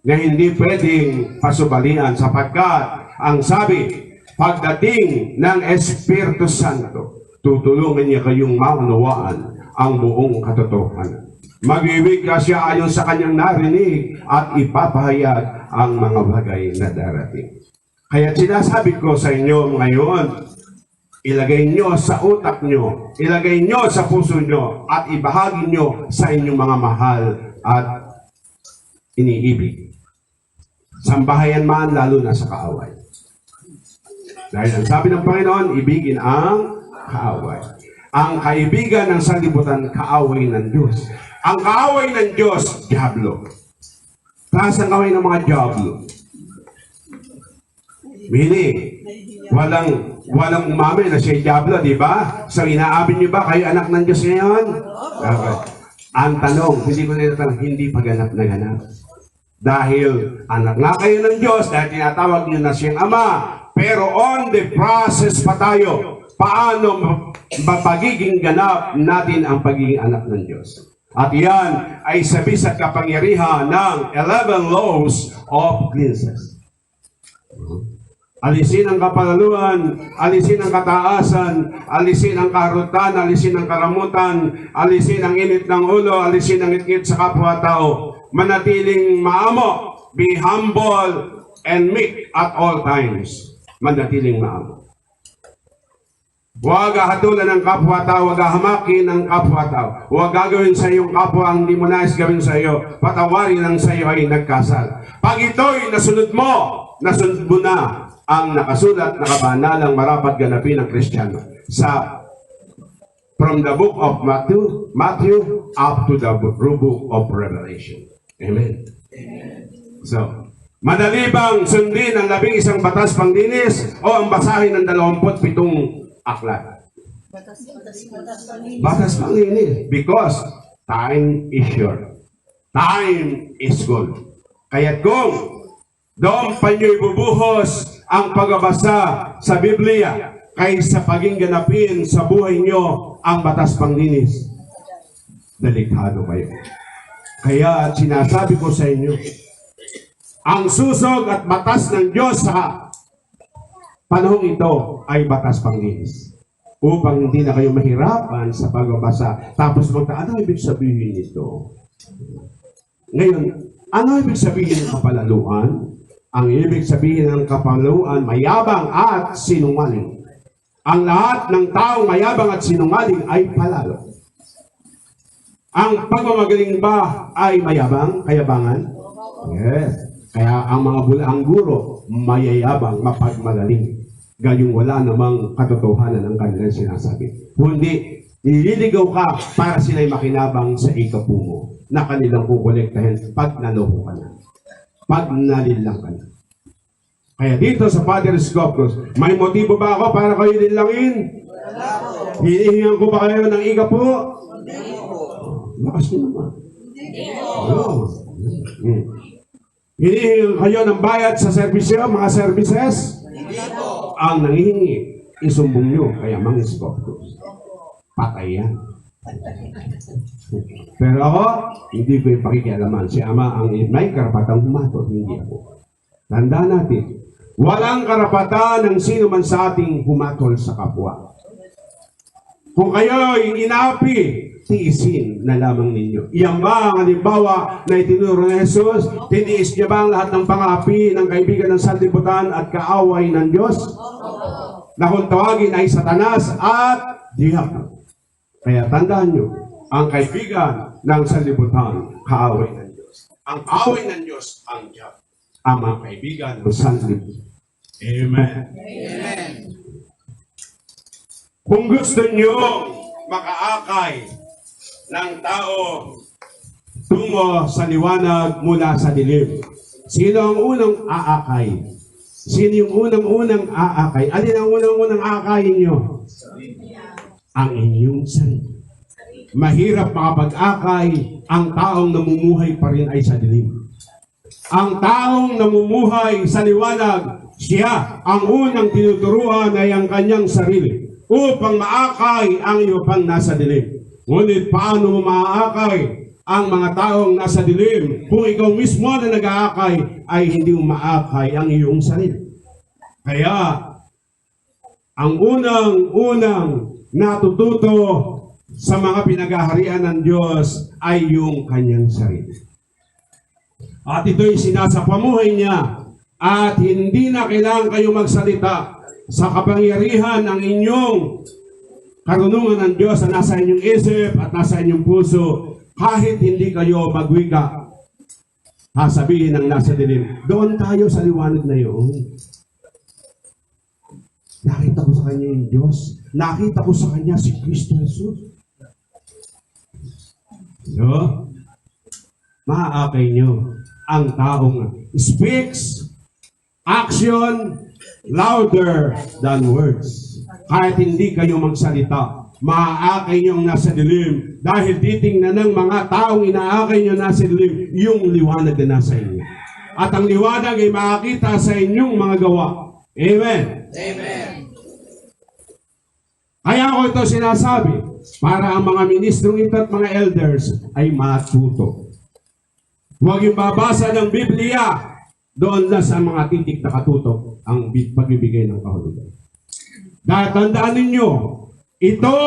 na hindi pwedeng pasubalian sapagkat ang sabi, pagdating ng Espiritu Santo, tutulungan niya kayong maunawaan ang buong katotohanan. Mag-ibig ka siya ayon sa kanyang narinig at ipapahayag ang mga bagay na darating. Kaya sinasabi ko sa inyo ngayon, ilagay nyo sa utak nyo, ilagay nyo sa puso nyo, at ibahagi nyo sa inyong mga mahal at iniibig. Sambahayan man, lalo na sa kaaway. Dahil ang sabi ng Panginoon, ibigin ang kaaway. Ang kaibigan ng sanlibutan, kaaway ng Diyos. Ang kaaway ng Diyos, diablo. Taas ang kaaway ng mga diablo. Meaning, walang umamin na siya diablo, di ba? So, inaamin niyo ba kayo anak ng Diyos ngayon? Okay. Ang tanong, hindi ko nila hindi pa ganap na ganap. Dahil anak nga kayo ng Diyos, dahil tinatawag niyo na siyang Ama, pero on the process pa tayo, paano mapagiging ganap natin ang pagiging anak ng Diyos? At yan ay sabi sa kapangyarihan ng 11 laws of cleanses. Alisin ang kapalaluan, alisin ang kataasan, alisin ang kaharutan, alisin ang karamutan, alisin ang init ng ulo, alisin ang itkit sa kapwa-tao. Manatiling maamo, be humble and meek at all times. Manatiling maamo. Huwag hatulan ng kapwa-tao, huwag hamakin ng kapwa-tao. Huwag gagawin sa iyong kapwa ang di mo nais gawin sa iyo. Patawarin ang sa iyo ay nagkasal. Pag ito'y nasunod mo na ang nakasulat na kabanalang marapat ganapin ng Kristiyano from the book of Matthew up to the book of Revelation. Amen. So, madali bang sundin ang 11 batas pangdinis o ang basahin ng 27 aklat? Batas pangdinis. Because time is short. Time is gold. Kaya kung doon pa nyo ibubuhos ang pagbabasa sa Biblia kaysa paging ganapin sa buhay nyo ang batas pangdinis, delikado kayo. Kaya sinasabi ko sa inyo, ang susog at batas ng Diyos sa panahong ito ay batas pangdinis. Upang hindi na kayo mahirapan sa pagbabasa. Tapos ano ibig sabihin nito? Ngayon, ano ibig sabihin ng kapalaluan? Ang ibig sabihin ng kapalaluan, mayabang at sinungaling. Ang lahat ng taong mayabang at sinungaling ay palalo. Ang pagmamagaling ba ay mayabang, kayabangan? Yes. Kaya ang mga bulaang guro, mayayabang, mapagmagaling. Gayong wala namang katotohanan ang kanilang sinasabi. Kundi, nililigaw ka para sila'y makinabang sa ikapumo na kanilang kukolektahin pag naloko ka na. Pag nalilang ka na. Kaya dito sa Father's Scopus, may motibo ba ako para kayo nilangin? Hinihingan ko ba kayo ng ikapo? Lakas nyo naman. Hinihingan kayo ng bayad sa servisyo, mga services? Ang nangihingi, isumbong nyo kaya mga Scopus. Patay yan. Pero ako, hindi ko yung pakikialaman. Si Ama ang may karapatang humatol, hindi ako. Tandaan natin, walang karapatan ng sino man sa ating humatol sa kapwa. Kung kayo'y inapi, tiisin na lamang ninyo. Iyan ba ang halimbawa na itinuro ni Jesus? Tiniis niya ba ang lahat ng pangapi ng kaibigan ng sanlibutan at kaaway ng Diyos? Na kung tawagin ay Satanas at Diablo. Kaya tandaan nyo, ang kaibigan ng sanlibutan, kaaway ng Diyos. Ang kaaway ng Diyos, ang Diyos. Ang mga kaibigan ng sanlibutan, Amen. Kung gusto nyo makaakay ng tao tungo sa liwanag mula sa dilim, sino ang unang aakay? Sino yung unang-unang aakay? Alin ang unang-unang aakayin nyo? Ang inyong sarili. Mahirap makapag-akay ang taong namumuhay pa rin ay sa dilim. Ang taong namumuhay sa liwanag, siya ang unang tinuturuan ay ang kanyang sarili upang maakay ang iyo pang nasa dilim. Ngunit paano mo maaakay ang mga taong nasa dilim kung ikaw mismo na nag-aakay ay hindi mo maakay ang iyong sarili? Kaya, ang unang-unang natututo sa mga pinagaharian ng Diyos ay yung kanyang sarili. At ito'y sinasapamuhay niya at hindi na kailangan kayo magsalita sa kapangyarihan ng inyong karunungan ng Diyos na nasa inyong isip at nasa inyong puso. Kahit hindi kayo magwika, sasabihin ng nasa dilim, doon tayo sa liwanag na yun. Nakita ko sa kanya yung Diyos. Nakita ko sa kanya si Kristo Jesus. So, maaakay nyo ang taong speaks action louder than words. Kahit hindi kayo magsalita, maaakay nyo ang nasa dilim dahil titingnan ng mga taong inaakay nyo nasa dilim yung liwanag na nasa inyo. At ang liwanag ay makakita sa inyong mga gawa. Amen. Amen. Kaya ako ito sinasabi para ang mga ministrong ito at mga elders ay matuto. Huwag yung babasa ng Biblia, doon na sa mga titik na katutok ang pagbibigay ng kahulugan. Dahil tandaan ninyo, ito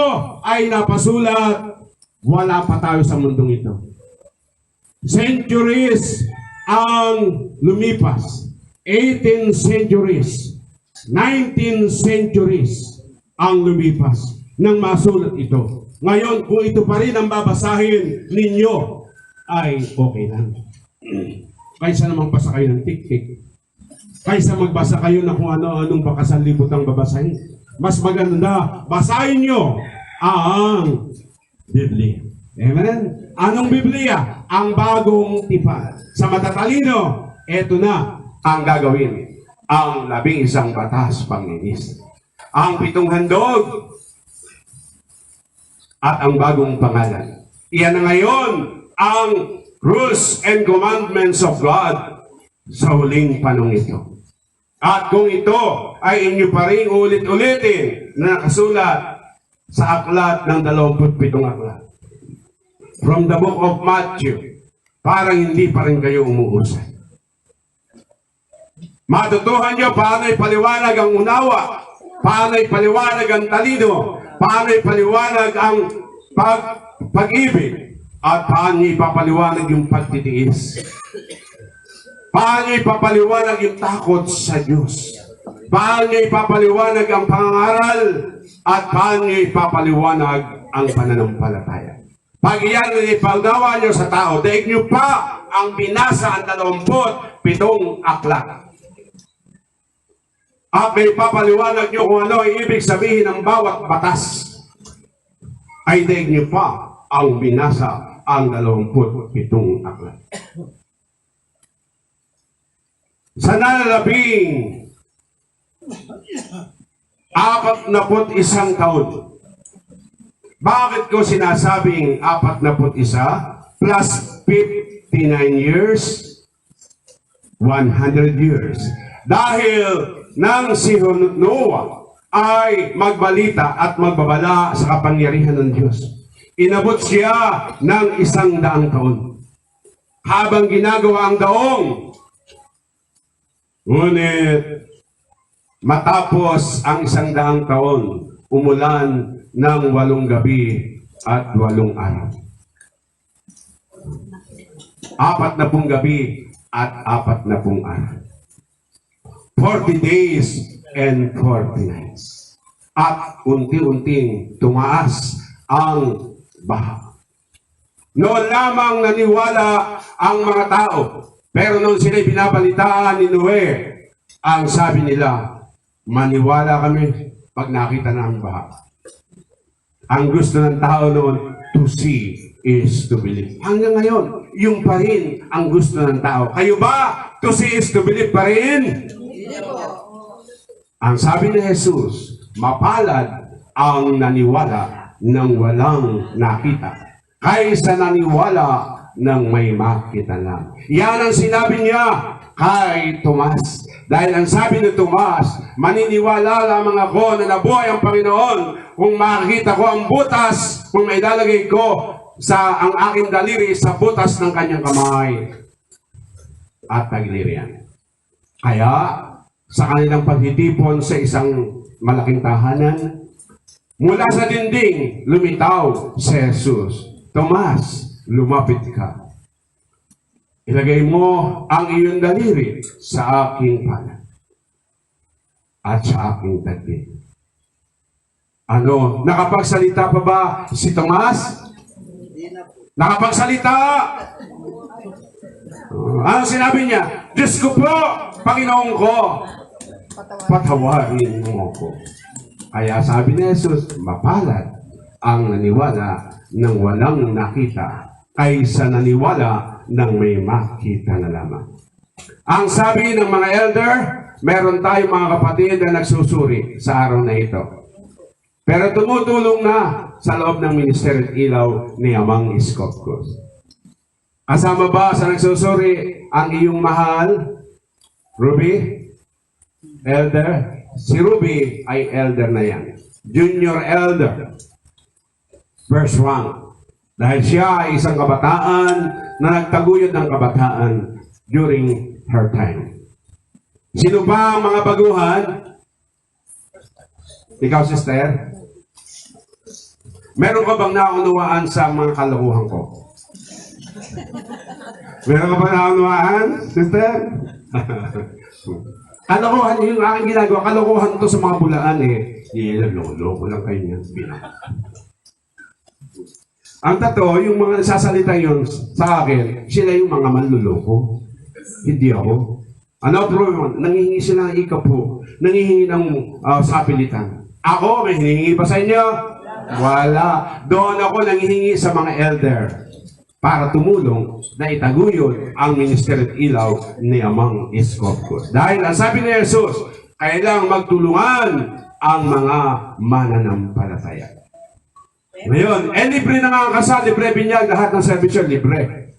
ay napasulat, wala pa tayo sa mundong ito. Centuries ang lumipas. 18 centuries, 19 centuries ang lumipas nang masulat ito. Ngayon, kung ito pa rin ang babasahin ninyo, ay okay lang. Kaysa namang basa kayo ng tik-tik. Kaysa magbasa kayo na kung ano-anong bakasan libot ang babasahin. Mas maganda, basahin nyo ang Biblia. Amen? Anong Biblia? Ang bagong tipan. Sa matatalino, eto na ang gagawin. Ang 11 batas panglinis. Ang 7 handog at ang bagong pangalan. Iyan na ngayon ang rules and commandments of God sa huling panong ito. At kung ito ay inyo pa rin ulit-ulitin na nakasulat sa aklat ng 27 aklat. From the book of Matthew, parang hindi pa rin kayo umuusay. Matutuhan nyo paano ipaliwanag ang unawa, paano ipaliwanag ang talino, paano ipaliwanag ang pag-ibig, at paano ipapaliwanag yung pagtitiis. Paano ipapaliwanag yung takot sa Diyos. Paano ipapaliwanag ang pangangaral, at paano ipapaliwanag ang pananampalataya. Pag iyan ang ipagdawa nyo sa tao, daig nyo pa ang binasa ang 27 aklat. At may papaliwanag nyo kung ano ay ibig sabihin ng bawat batas. Ay daig nyo pa ang binasa ang 27 aklat. Sa nalalabing 41 taon, bakit ko sinasabing 41 plus 59 years, 100 years? Dahil nang si Noah ay magbalita at magbabala sa kapangyarihan ng Diyos, inabot siya ng 100 taon. Habang ginagawa ang daong, ngunit matapos ang 100 taon, umulan ng 8 gabi at 8 araw. 40 gabi at 40 araw. 40 days and 40 nights. At unti-unting tumaas ang baha. Noon lamang naniwala ang mga tao. Pero nung sila'y binabalitaan ni Noe Ang sabi nila, maniwala kami pag nakita namin baha. Ang gusto ng tao noon, to see is to believe. Hanggang ngayon, yung pa rin ang gusto ng tao. Kayo ba, to see is to believe pa rin? Ang sabi ni Jesus, mapalad ang naniwala ng walang nakita kaysa naniwala ng may makita lang. Yan ang sinabi niya kay Tomas. Dahil ang sabi ni Tomas, maniniwala lamang ako na nabuhay ang Panginoon kung makikita ko ang butas, kung may lalagay ko sa ang aking daliri sa butas ng kanyang kamay at tagiliran. Kaya, sa kanilang paghitipon sa isang malaking tahanan, mula sa dingding, lumitaw si Jesus. Tomas, lumapit ka. Ilagay mo ang iyong daliri sa aking palad at sa aking dagdig. Ano, nakapagsalita pa ba si Tomas? Nakapagsalita? Ano sinabi niya? Diyos ko po, Panginoon ko, patawarin mo ako. Kaya sabi ni Jesus, mapalad ang naniwala ng walang nakita kaysa naniwala ng may makita na lamang. Ang sabi ng mga elder, meron tayong mga kapatid na nagsusuri sa araw na ito. Pero tumutulong na sa loob ng Ministeryo at Ilaw ni Amang Iskopkos. Kasama ba sa nagsusuri ang iyong mahal, Ruby? Elder? Si Ruby ay elder na yan. Junior elder. First rank. Dahil siya ay isang kabataan na nagtaguyod ng kabataan during her time. Sino ba ang mga baguhan? Ikaw, sister? Meron ka bang naunawaan sa mga kalokohan ko? Meron ka bang naunawaan, sister? Kalokohan yung aking ginagawa. Kalokohan to sa mga bulaan eh. Lolo lang kayo niyan. Ang totoo, yung mga nagsasalita yun sa akin, sila yung mga manluloko. Hindi ako. Ano problema? Nangihingi sila ng ikapo. Nangihingi ng sapilitan. Ako, may hinihingi pa sa inyo? Wala. Doon ako nangihingi sa mga elder para tumulong na itaguyod ang Ministeryo at Ilaw ni Amang Iskopkos. Dahil ang sabi ni Jesus, kailangang magtulungan ang mga mananampalataya. Ngayon, libre na nga ang kasal, libre binyag, lahat ng servisyo, libre.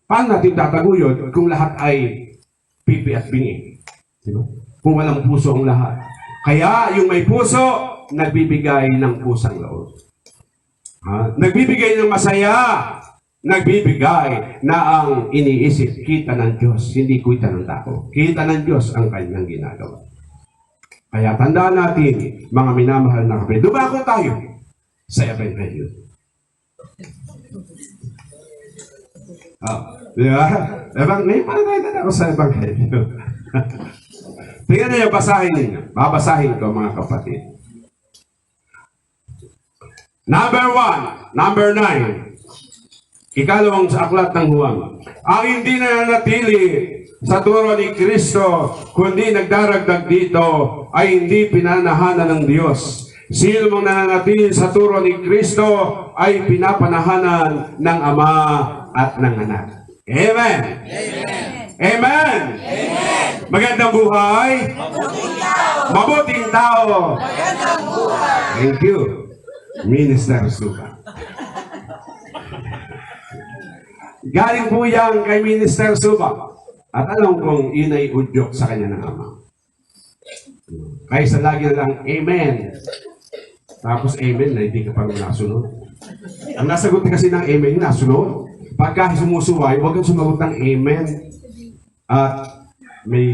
Paano natin tataguyod kung lahat ay pipi at bingi? Kung walang puso ang lahat. Kaya yung may puso, nagbibigay ng pusang loob. Nagbibigay ng masaya, nagbibigay na ang iniisip, kita ng Diyos, hindi kita ng tao. Kita ng Diyos ang kanyang ginagawa. Kaya tandaan natin, mga minamahal na kapatid, dumako tayo sa Ebanghelyo. Di ba? May panatay ako sa Ebanghelyo. Tingnan niyo, basahin ninyo. Babasahin ko, mga kapatid. Number 1, number 9. Ikalawang sa aklat ng Juan. Ang hindi nananatili sa turo ni Kristo, kundi nagdaragdag dito, ay hindi pinanahanan ng Diyos. Sino mang nananatili sa turo ni Kristo ay pinapanahanan ng Ama at ng Anak. Amen! Amen! Amen! Amen! Magandang buhay! Mabuting tao! Magandang buhay! Thank you, Minister Suka. Galing po yan kay Minister Suka. At alam kong yun ay udyok sa kanya ng Ama. Kaya sa lagi na lang, Amen. Tapos amen na hindi ka pa nasunod. Ang nasagot kasi ng amen, nasunod. Pagka sumusuway, huwag kang sumagot ng amen. At may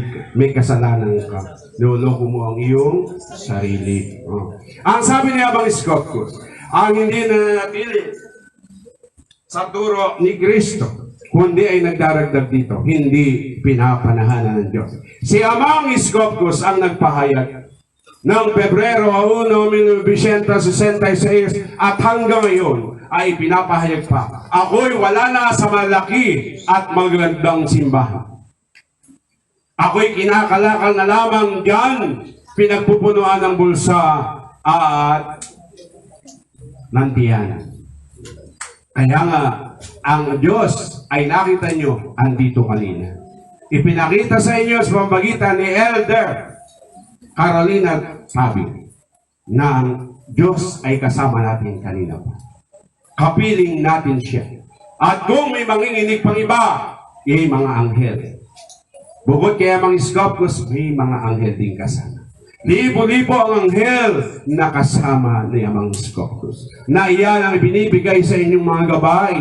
kasalanan ka. Niloloko mo ang iyong sarili. Ang sabi ni Amang Iskopkos, ang hindi nananatili sa turo ni Kristo, kundi ay nagdaragdag dito, hindi pinapanahanan ng Diyos. Si Amang Iskopkos ang nagpahayag ng Pebrero 1, 1966 at hanggang ngayon ay pinapahayag pa. Ako'y wala na sa malaki at magandang simbahan. Ako'y kinakalakal na lamang diyan, pinagpupunuan ng bulsa at nandiyan. Kaya nga, ang Diyos ay nakita nyo, andito kanina. Ipinakita sa inyo sa pamamagitan ni Elder Carolina Tabi na ang Diyos ay kasama natin kanina pa. Kapiling natin siya. At kung may manginginig pang iba, may mga anghel. Bukod kaya mga Scopus, may mga anghel din kasama. Libo-libo ang anghel na kasama ni Amang Scopus. Na iyan ang binibigay sa inyong mga gabay.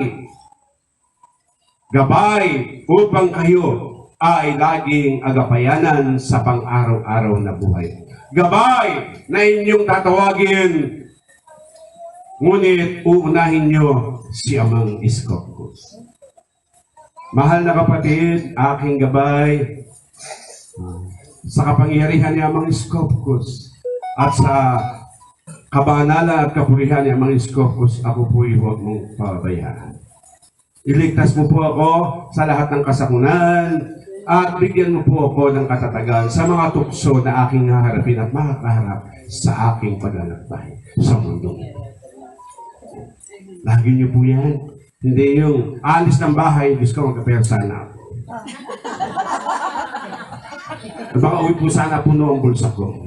Gabay upang kayo ay laging agapayanan sa pang-araw-araw na buhay. Gabay na inyong tatawagin, ngunit uunahin nyo si Amang Scopus. Mahal na kapatid, aking gabay, sa kapangyarihan ni Amang Scopus at sa kabanalan at kapurihan ni Amang Scopus, ako po'y huwag mong pabayaan. Iligtas mo po ako sa lahat ng kasakunan at bigyan mo po ako ng katatagan sa mga tukso na aking haharapin at makakaharap sa aking paglalakbay sa mundo. Lagi niyo po yan. Hindi yung alis ng bahay, Diyos ko, magkapera sana ako. At baka uwi po sana puno ang bulsa ko.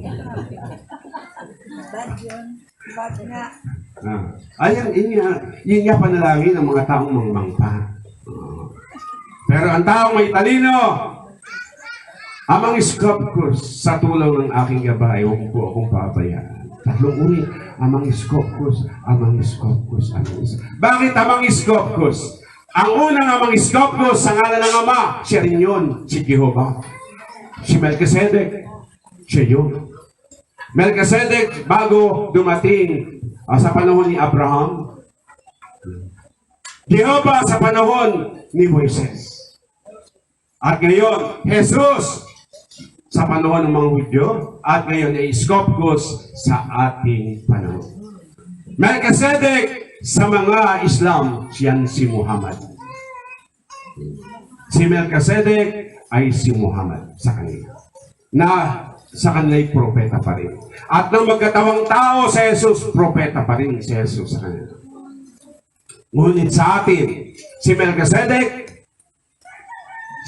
Bad yun. Bad nga. Ayan, yun nga panalangin ng mga taong mangmangpa. Pero ang taong may talino, Amang Scopus, sa tulong ng aking gabay, huwag po akong pabayaan. Tatlong uri, Amang Scopus, Amang Scopus, Amang Scopus. Bakit Amang Scopus? Ang unang Amang Scopus, sa ngalan ng Ama, siya rin yun, si Jehovah. Si Melchizedek, siya yun. Melchizedek, bago dumating sa panahon ni Abraham. Jehovah sa panahon ni Moises. At ngayon, Jesus sa panahon ng mga Hudyo. At ngayon ay Scopus sa ating panahon. Melchizedek sa mga Islam, siyan si Muhammad. Si Melchizedek ay si Muhammad sa kanila. Na sa kanila'y propeta pa rin. At nang magkatawang tao sa Jesus, propeta pa rin si Jesus sa kanila. Ngunit sa atin, si Melchizedek,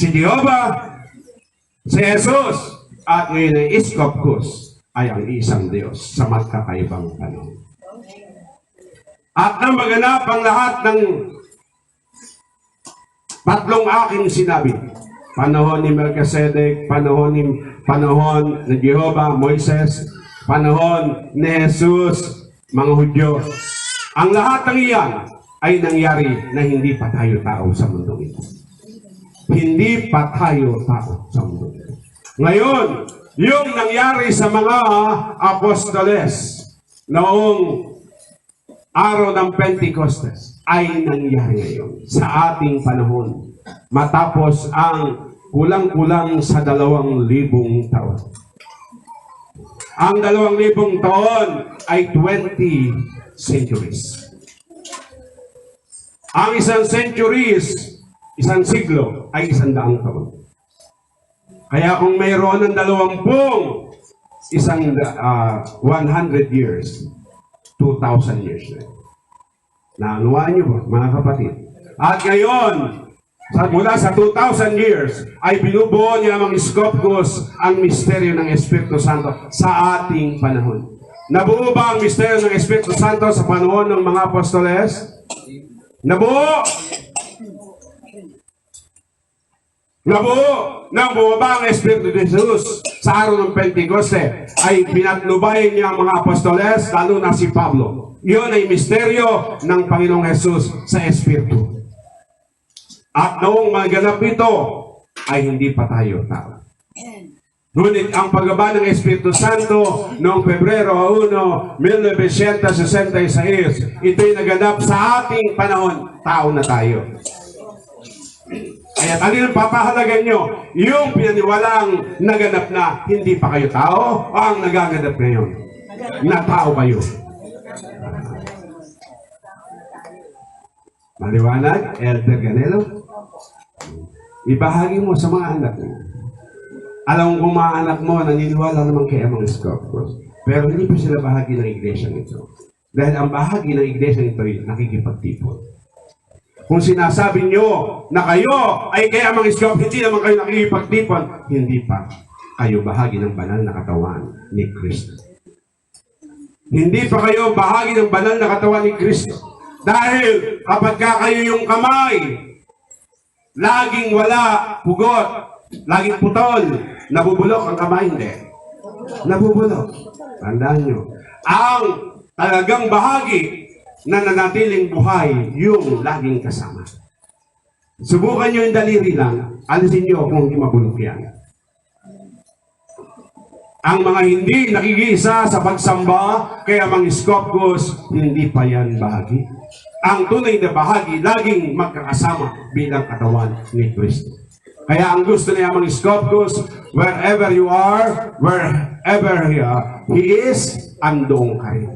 si Jehovah, si Jesus, at ngayon ay Scopus ay ang isang Diyos sa magkakaibang panahon. At nang maganap ang lahat ng tatlong aking sinabi, panahon ni Melchizedek, panahon ni Jehovah, Moises, panahon ni Jesus, mga Hudyo. Ang lahat ng iyan ay nangyari na hindi pa tayo tao sa mundo ito. Hindi pa tayo tao sa mundo ito. Ngayon, yung nangyari sa mga apostoles noong araw ng Pentecostes ay nangyari ngayon sa ating panahon matapos ang kulang-kulang sa 2,000 taon. Ang 2,000 taon ay 20 centuries. Ang isang centuries, isang siglo, ay 100 taon. Kaya kung mayroon ng 100 years, 2,000 years na. Naunawaan niyo ba, mga kapatid? At ngayon, mula sa 2,000 years, ay binubuo niya ang Scopus ang misteryo ng Espiritu Santo sa ating panahon. Nabuo ba ang misteryo ng Espiritu Santo sa panahon ng mga apostoles? Nabuo! Nabuo! Nang bumaba ang Espiritu de Jesus sa araw ng Pentecoste, ay pinatnubayan niya ang mga apostoles, lalo na si Pablo. Iyon ay misteryo ng Panginoong Jesus sa Espiritu. At noong maganap ito, ay hindi pa tayo tao. Ngunit ang pagbaba ng Espiritu Santo noong Pebrero 1, 1966, ito'y naganap sa ating panahon, tao na tayo. Kaya talinang papahalagan nyo, yung pinaniwalang naganap na hindi pa kayo tao, o ang nagaganap ngayon, na tao kayo. Maliwanag, Elder Ganelo? Ibahagi mo sa mga anak mo. Alam kong mga anak mo, naniniwala naman kay Amang Scorpius. Pero hindi pa sila bahagi ng iglesia nito. Dahil ang bahagi ng iglesia nito ay nakikipagtipon. Kung sinasabi nyo na kayo ay kay Amang Scorpius, hindi naman kayo nakikipagtipon, hindi pa kayo bahagi ng banal na katawan ni Kristo. Hindi pa kayo bahagi ng banal na katawan ni Kristo. Dahil kapag kayo yung kamay, laging wala pugot, laging putol, nabubulok ang kamay, hindi. Nabubulok. Tandaan nyo. Ang talagang bahagi na nanatiling buhay, yung laging kasama. Subukan nyo yung daliri lang, alisin nyo kung hindi mabulok yan. Ang mga hindi nakikisa sa pagsamba, kaya mga Scorpius, hindi pa yan bahagi. Ang tunay na bahagi, laging magkakasama bilang katawan ni Kristo. Kaya ang gusto niya mga Scorpius, wherever you are, wherever He is, andoon ka rin.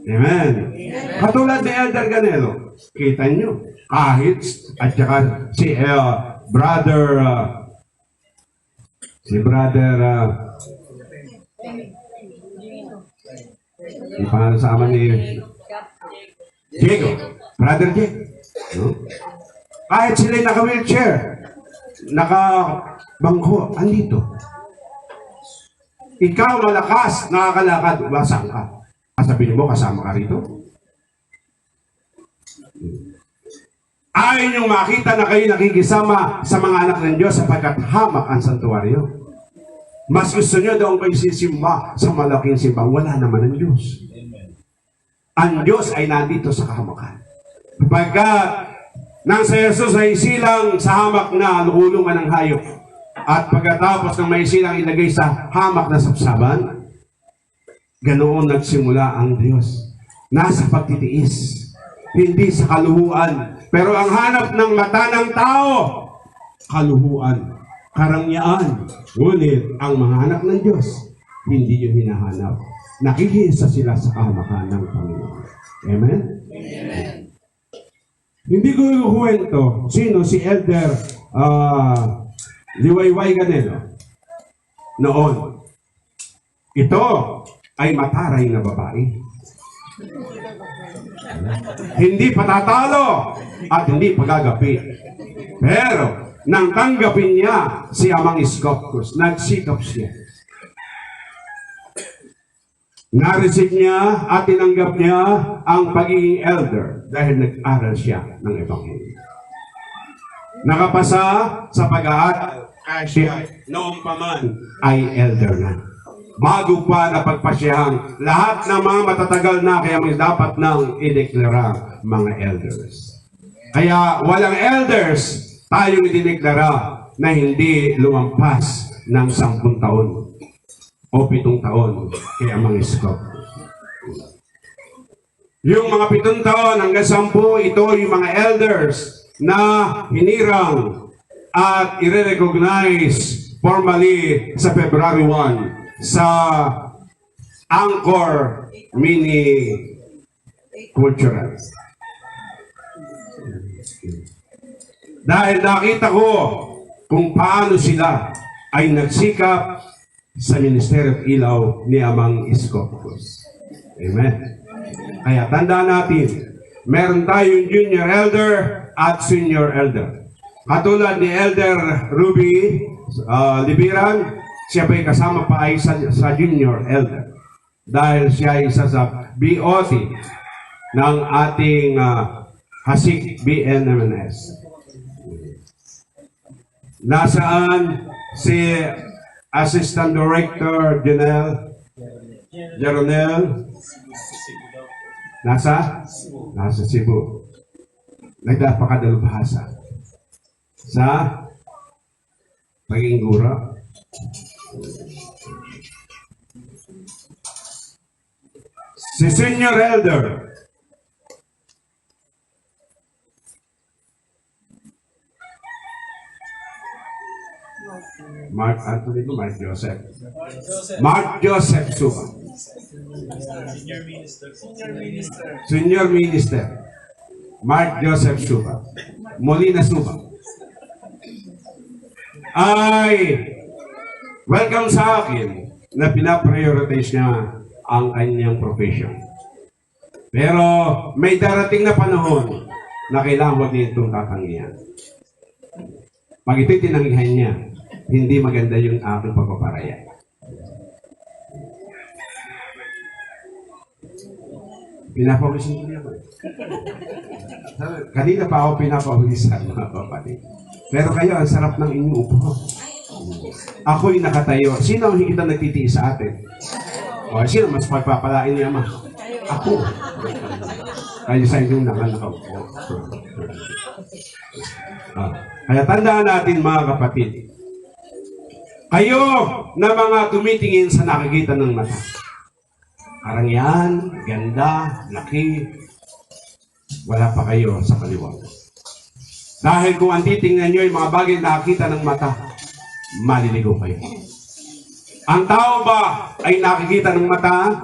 Amen. Katulad ni Elder Ganelo, kita nyo, kahit, at saka si brother, yung pangalan sa aman ni Diego, brother Diego. No? Kahit sila'y naka-wheelchair, naka-bangko, andito. Ikaw malakas, nakakalakad, basang ka. Sabihin mo, kasama ka rito? Ayaw niyong makita na kayo nakikisama sa mga anak ng Diyos sapagkat hamak ang santuwaryo. Mas gusto niyo doon kayo sisimba sa malaking simbang. Wala naman ang Diyos. Ang Diyos ay nandito sa kahamakan. Pagkat nang si Jesus ay silang sa hamak na lukulungan ng hayop at pagkatapos ng may silang ilagay sa hamak na sapsaban, ganoon nagsimula ang Diyos. Nasa pagtitiis, hindi sa kaluhuan. Pero ang hanap ng mata ng tao, kaluhuan, karangyaan. Ngunit ang mga anak ng Diyos, hindi yung hinahanap. Nakikisa sila sa kahamakan ng Panginoon. Amen? Amen. Hindi ko iukwento sino si Elder Liwayway Ganelo noon. Ito ay mataray na babae. Hindi patatalo at hindi pagagapi. Pero nang tanggapin niya si Amang Scorpius, nagsikap siya. Na-receive niya at tinanggap niya ang pagiging elder dahil nag-aral siya ng Ebanghelyo. Nakapasa sa pag-aaral kaya siya noong pa man ay elder na. Bago pa napagpasyahang lahat ng mga matatagal na kaya may dapat nang ideklara mga elders. Kaya walang elders tayong idineklara na hindi lumampas ng 10 taon o 7 taon kaya mga Scorpius. Yung mga 7 taon hanggang 10, ito yung mga elders na hinirang at i-recognize formally sa February 1 sa Angkor Mini Cultural. Dahil nakita ko kung paano sila ay nagsikap sa Ministeryo Ilaw ni Amang Scorpius. Amen. Kaya tandaan natin, meron tayong junior elder at senior elder. Katulad ni Elder Ruby Libiran, siya pa kasama pa ay sa junior elder. Dahil siya ay isa sa BOT ng ating Hasik BNMNS. Nasaan si Assistant Director Jeronel? Nasa Cebu. Nagdapakadalubhasa sa pagiging guro. Si Senior Elder Mark Joseph. Mark Joseph Suba. Senior Minister. Mark Joseph Suba. Molina Suba. Ay Welcome sa akin na pinaprioritize niya ang kanyang profession. Pero may darating na panahon na kailangan huwag niya itong tatanggihan. Pag ito'y tinanggihan niya, hindi maganda yung aking pagpaparaya. Pinapawisin ko niya ko. Kanina pa ako pinapawisan, mga kapatid. Pero kayo, ang sarap ng inyong upo. Ako'y nakatayo. Sino ang higit na nagtitiis sa atin? O, sino mas pagpapalain niya, ma? Ako. Kayo sa inyong nakaupo. Kaya tandaan natin, mga kapatid. Kayo na mga tumitingin sa nakikita ng mata. Karangyaan, ganda, laki, wala pa kayo sa kaliwag. Dahil kung ang titingnan nyo yung mga bagay na nakikita ng mata, maliligaw kayo. Ang tao ba ay nakikita ng mata?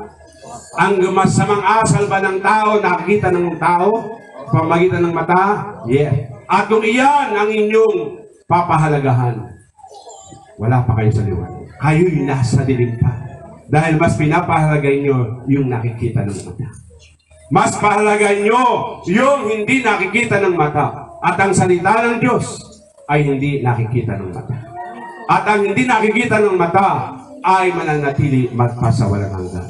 Ang masamang asal ba ng tao nakikita ng tao? Pamagitan ng mata? Yeah. At kung iyan ang inyong papahalagahan, wala pa kayo sa liwanag. Kayo'y nasa dilim pa. Dahil mas pinapahalagay nyo yung nakikita ng mata. Mas pahalagay nyo yung hindi nakikita ng mata. At ang salita ng Diyos ay hindi nakikita ng mata. At ang hindi nakikita ng mata ay mananatili magpasawalang hanggan.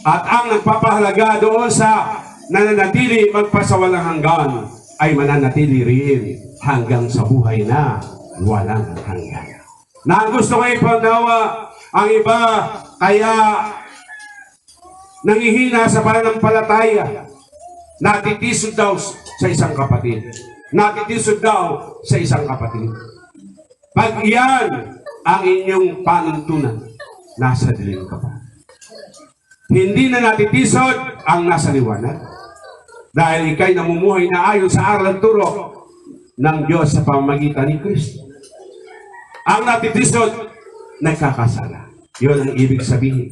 At ang nagpapahalaga doon sa nananatili magpasawalang hanggan ay mananatili rin hanggang sa buhay na walang hanggan. Na ang gusto ko ipanawa, ang iba kaya nangihina sa pananampalataya. Natitisod daw sa isang kapatid. Natitisod daw sa isang kapatid. Pag iyan ang inyong panuntunan, nasa dilim ka pa. Hindi na natitisod ang nasa liwanag. Dahil ikay namumuhay na ayon sa aral at turo ng Diyos sa pamamagitan ni Kristo. Ang natitisod, nagkakasala. Yun ang ibig sabihin.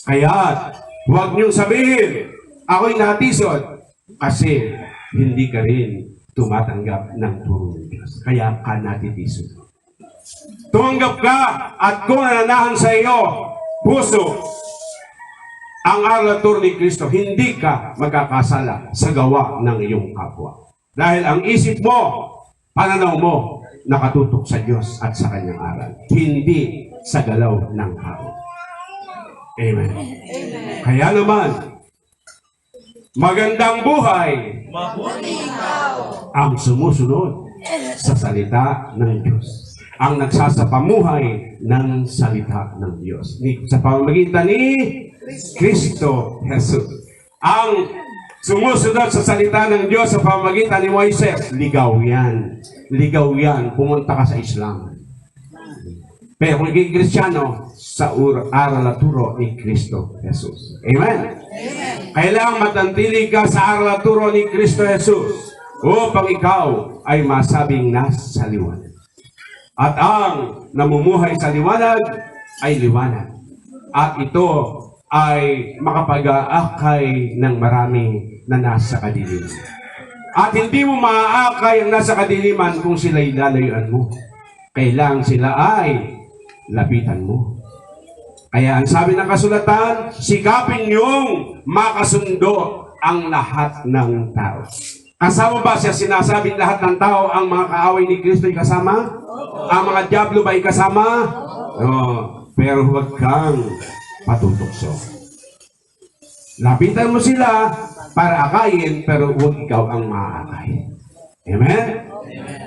Kaya, huwag niyong sabihin, ako'y natisod, kasi hindi ka rin tumatanggap ng turo ng Diyos. Kaya ka natitisod. Tumanggap ka at kung nananahan sa iyo, puso, ang aral at turo ni Kristo, hindi ka magkakasala sa gawa ng iyong kapwa. Dahil ang isip mo, pananaw mo, nakatutok sa Diyos at sa kanyang aral. Hindi sa galaw ng tao. Amen. Amen. Kaya naman, magandang buhay ang sumusunod sa salita ng Diyos. Ang nagsasapamuhay ng salita ng Diyos. Sa pamamagitan ni Kristo Jesus. Ang sumusunod sa salita ng Diyos sa pamamagitan ni Moises, ligaw yan. Ligaw yan. Pumunta ka sa Islam. Pero kung naging Kristiyano, sa aral at turo ni Kristo Jesus. Amen? Amen. Kailangang matantili ka sa aral at turo ni Kristo Jesus upang ikaw ay masabing nasa liwanag. At ang namumuhay sa liwanag ay liwanag. At ito ay makapag-aakay ng marami na nasa kadiliman. At hindi mo maaakay ang nasa kadiliman kung sila'y lalayuan mo. Kailangan sila ay lapitan mo. Kaya ang sabi ng kasulatan, sikapin niyong makasundo ang lahat ng tao. Kasama ba siya sinasabing lahat ng tao ang mga kaaway ni Kristo ay kasama? Ang mga diablo ba ay kasama? Pero huwag kang patutokso. Lapitan mo sila para akayin, pero huwag ikaw ang maaakay. Amen?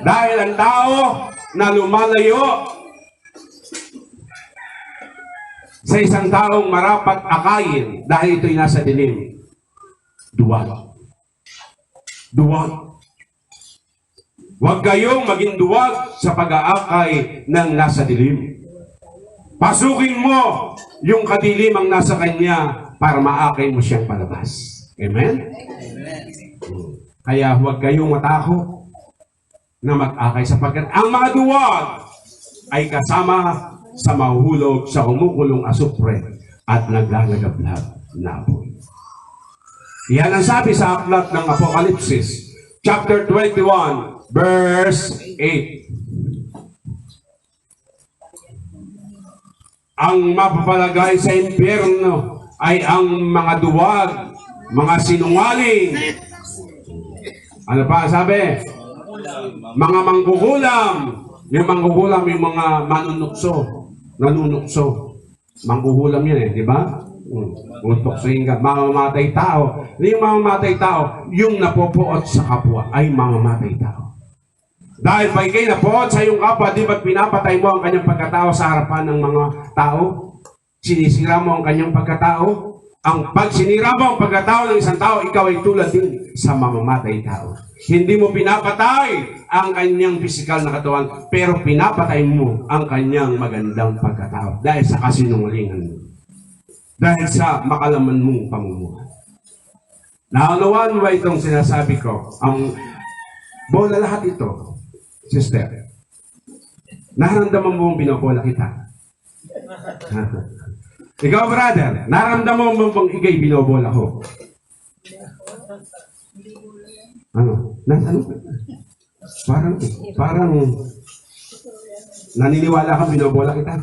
Dahil ang tao na lumalayo sa isang taong marapat akayin dahil ito'y nasa dilim, duwag. Duwag. Huwag kayong maging duwag sa pag-aakay ng nasa dilim. Pasukin mo yung kadilimang nasa kanya para maakay mo siyang palabas. Amen? Amen. Kaya huwag kayong matakot na mag-akay sapagkat ang mga duwag ay kasama sa mahuhulog sa kumukulong asupre at naglalagablab na apoy. Yan ang sabi sa aklat ng Apokalipsis, chapter 21, verse 8. Ang mapapalagay sa impyerno ay ang mga duwag, mga sinungaling. Ano pa sabi? Mga manggugulam. Yung manggugulam, yung mga nanunukso. Manggugulam yan di ba? Utuksoin ka, mamamatay tao. Yung mamamatay tao, yung napopoot sa kapwa ay mamamatay tao. Dahil pa ikay napoot sa iyong kapwa, di ba't pinapatay mo ang kanyang pagkatao sa harapan ng mga tao? Sinisira mo ang kanyang pagkatao? Ang pag sinira mo ang pagkatao ng isang tao, ikaw ay tulad din sa mamamatay tao. Hindi mo pinapatay ang kanyang pisikal na katawan, pero pinapatay mo ang kanyang magandang pagkatao dahil sa kasinungalingan mo. Dahil sa makalaman mong pamumuhay. Naunawaan mo ba itong sinasabi ko? Ang bola lahat ito, sister. Naramdaman mo mong binobola kita. Ikaw, brother, naramdaman mo bang ikay binobola ko? Ano? Parang naniniwala kang binobola kita.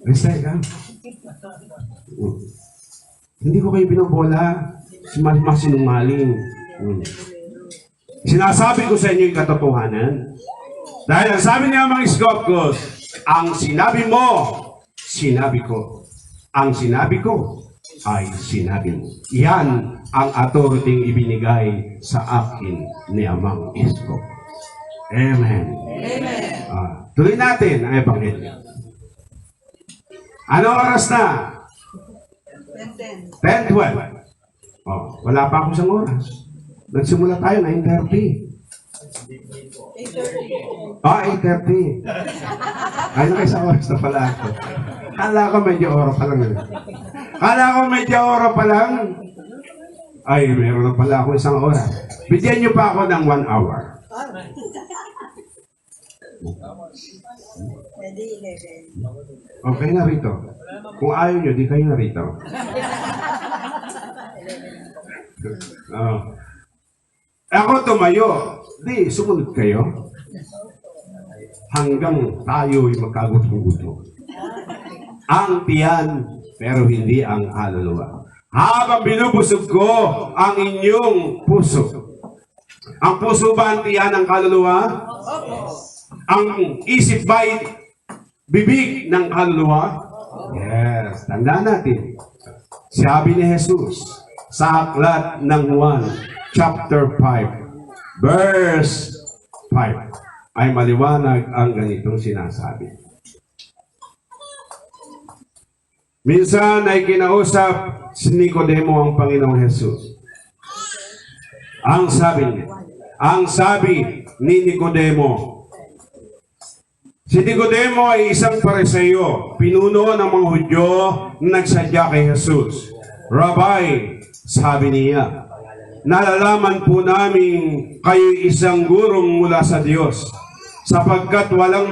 Respect ka. Hindi ko kayo binobola. Masinungaling. Sinasabi ko sa inyo yung katotohanan. Dahil ang sabi niya mga Iskopkos, ang sinabi mo, sinabi ko. Ang sinabi ko ay sinabi mo. Yan ang authority ibinigay sa akin ni Amang Iskop. Amen. Amen. Tuloy natin ang Ebanghelyo. Anong oras na? 10:12. Oh, wala pa ako isang oras. Nagsimula tayo 9:30. 8:30. Ay, nakaisang oras na pala ako. Kala ko medyo oras pa lang. Ay, meron na pala ako isang oras. Bigyan niyo pa ako ng 1 hour. Okay na rito. Kung ayaw niyo, di kayo na rito. Ako tumayo. Di, sumunod kayo. Hanggang tayo'y magkagutom-gutom. Ang tiyan, pero hindi ang kaluluwa. Habang binubusog ko ang inyong puso. Ang puso ba ang tiyan ng kaluluwa? Ang isip ba'y bibig ng kaluluwa? Yes. Tandaan natin. Sabi ni Jesus sa aklat ng Juan, chapter 5, verse 5, ay maliwanag ang ganitong sinasabi. Minsan ay kinausap si Nicodemo ang Panginoong Jesus. Ang sabi ni Nicodemo, si Nicodemo ay isang Pariseo, pinuno ng mga Hudyo na nagsadya kay Jesus. Rabbi, sabi niya, nalalaman po namin kayo isang gurong mula sa Diyos, sapagkat walang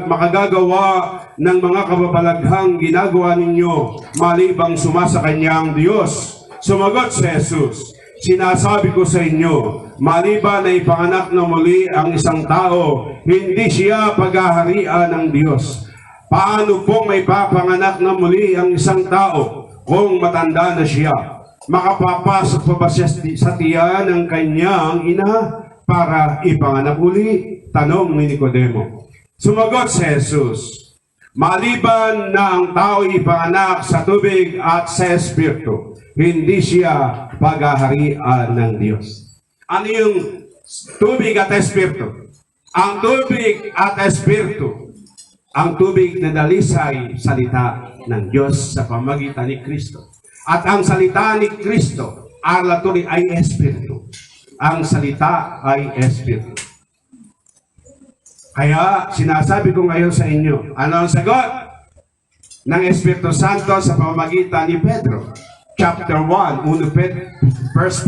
makagagawa ng mga kababalaghang ginagawa ninyo malibang sumasa kanyang Diyos. Sumagot si Jesus, sinasabi ko sa inyo, maliban na ipanganak na muli ang isang tao, hindi siya paghaharian ng Diyos. Paano pong may papanganak na muli ang isang tao kung matanda na siya? Makapapasok pa ba siya sa tiyan ng kanyang ina para ipanganak uli? Tanong ni Nicodemo. Sumagot si Jesus, maliban na ang tao ipanganak sa tubig at sa Espiritu, hindi siya paghaharian ng Diyos. Ano yung tubig at Espiritu? Ang tubig at Espiritu, ang tubig na dalisay salita ng Diyos sa pamagitan ni Kristo. At ang salita ni Kristo, arlaturi ay Espiritu. Ang salita ay Espiritu. Kaya sinasabi ko ngayon sa inyo, ano ang sagot ng Espiritu Santo sa pamamagitan ni Pedro? Chapter 1, 1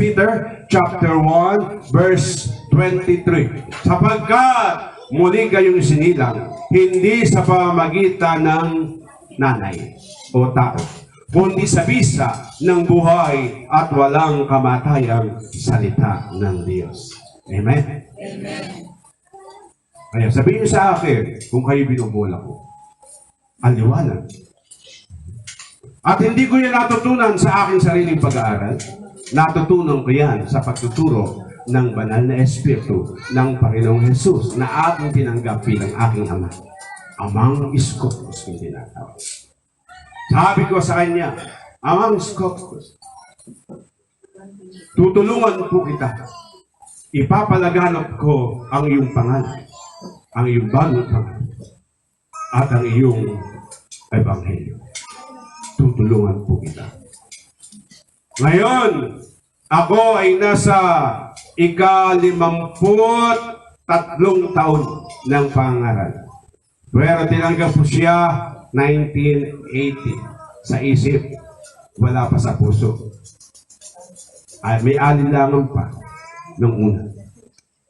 Peter, chapter 1, verse 23. Sapagkat muli kayong sinilang, hindi sa pamamagitan ng nanay o tao, kundi sa bisa ng buhay at walang kamatayang salita ng Diyos. Amen? Amen. Kaya sabihin niyo sa akin kung kayo binubola ko. ang liwanag. At hindi ko yan natutunan sa aking sariling pag-aaral. Natutunan ko yan sa pagtuturo ng banal na Espiritu ng Panginoong Jesus na aking tinanggap bilang aking ama. Amang Iskopos yung tinatawag. Sabi ko sa kanya, Amang Iskopos, tutulungan po kita. Ipapalaganap ko ang iyong pangalan, ang iyong bagong pangalan, at ang iyong ebanghelyo. Tutulungan po kita. Ngayon, ako ay nasa ika-53 taon ng pangaral. Pero tinanggap po siya 1980 sa isip, wala pa sa puso. Ay, may alinlangan pa nung una.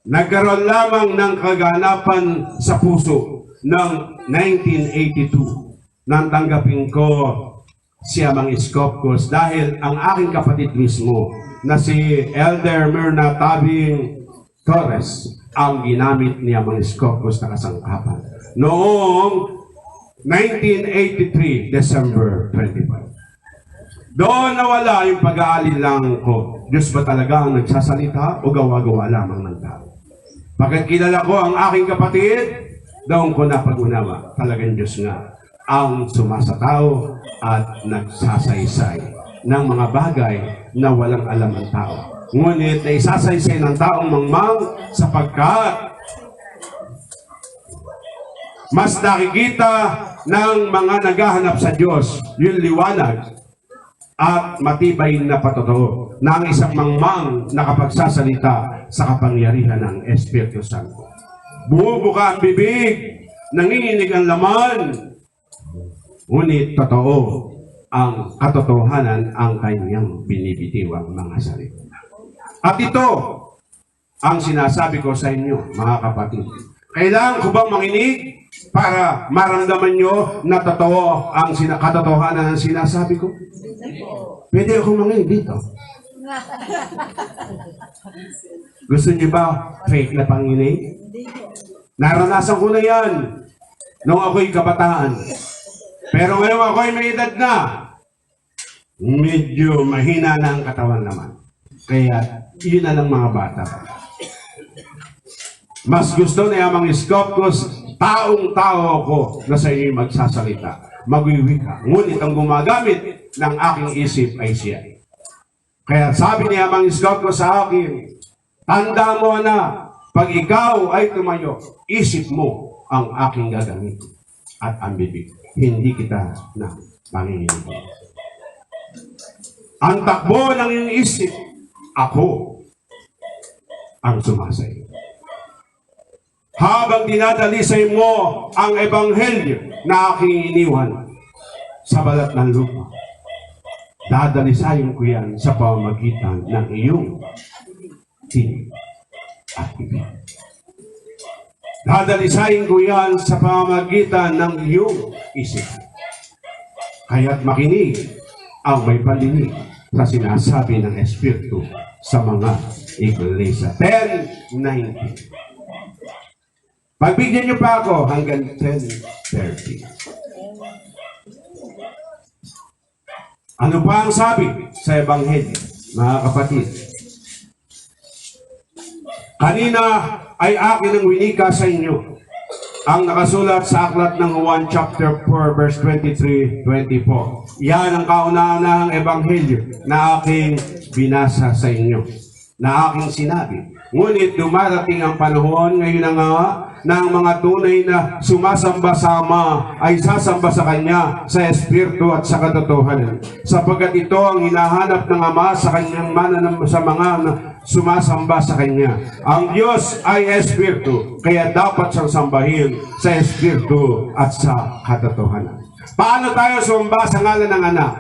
Nagkaroon lamang ng kaganapan sa puso ng 1982 nang tanggapin ko si Amang Iskopos dahil ang aking kapatid mismo na si Elder Myrna Tabing Torres ang ginamit ni Amang Iskopos na kasangkapan noong 1983, December 25. Doon nawala yung pag-aalinlangan ko. Diyos ba talaga ang nagsasalita o gawa-gawa lamang ng tao? Pagkat kilala ko ang aking kapatid, doon ko napag-unawa. Talagang Diyos nga ang sumasatao at nagsasaysay ng mga bagay na walang alam ng tao. Ngunit na isasaysay ng taong mangmang sapagkat mas nakikita ng mga naghahanap sa Diyos yung liwanag at matibay na patotoo na ang isang mangmang nakapagsasalita sa kapangyarihan ng Espiritu Santo. Bumubuka ang bibig, nanginginig ang laman, ngunit totoo ang katotohanan ang kanyang binibitiwang mga salita. At ito ang sinasabi ko sa inyo, mga kapatid. Kailangan ko bang manginig para maramdaman nyo na totoo ang katotohanan ng sinasabi ko? Pwede ako manginig dito. Gusto niyo ba fake na panginig? Naranasan ko na yan nung ako'y kabataan. Pero ngayon ako'y may edad na. Medyo mahina na ang katawan naman. Kaya yun na lang mga bata. Mas gusto ni Amang Iskopos, taong-tao ako na sa inyo magsasalita, magwiwika. Ngunit ang gumagamit ng aking isip ay siya. Kaya sabi ni Amang Iskopos sa akin, tanda mo na, pag ikaw ay tumayo, isip mo ang aking gagamit at ang bibig. Hindi kita na manginginig. Ang takbo ng iyong isip, ako ang sumasayo. Habang dinadalisay mo ang ebanghelyo na aking iniwan sa balat ng lupa, dadalisayin ko yan sa pamamagitan ng iyong tinig at bibig. Dadalisayin ko yan sa pamamagitan ng iyong isip. Kaya't makinig ang may pandinig sa sinasabi ng Espiritu sa mga iglesia. 10:19. Pagbigyan niyo pa ako hanggang 10:30. Ano pa ang sabi sa Ebanghelyo, mga kapatid? Kanina ay akin ang winika sa inyo ang nakasulat sa aklat ng Juan chapter 4 verse 23-24. Yan ang kauna-unahang ebanghelyo na aking binasa sa inyo, na aking sinabi. Ngunit dumarating ang panahon ngayon na nga na ang mga tunay na sumasamba-sama ay sasamba sa Kanya sa Espiritu at sa katotohanan. Sapagkat ito ang hinahanap ng Ama sa Kanyang sa mga sumasamba sa Kanya. Ang Diyos ay Espiritu, kaya dapat siyang sambahin sa Espiritu at sa katotohanan. Paano tayo sumamba sa ngalan ng Anak?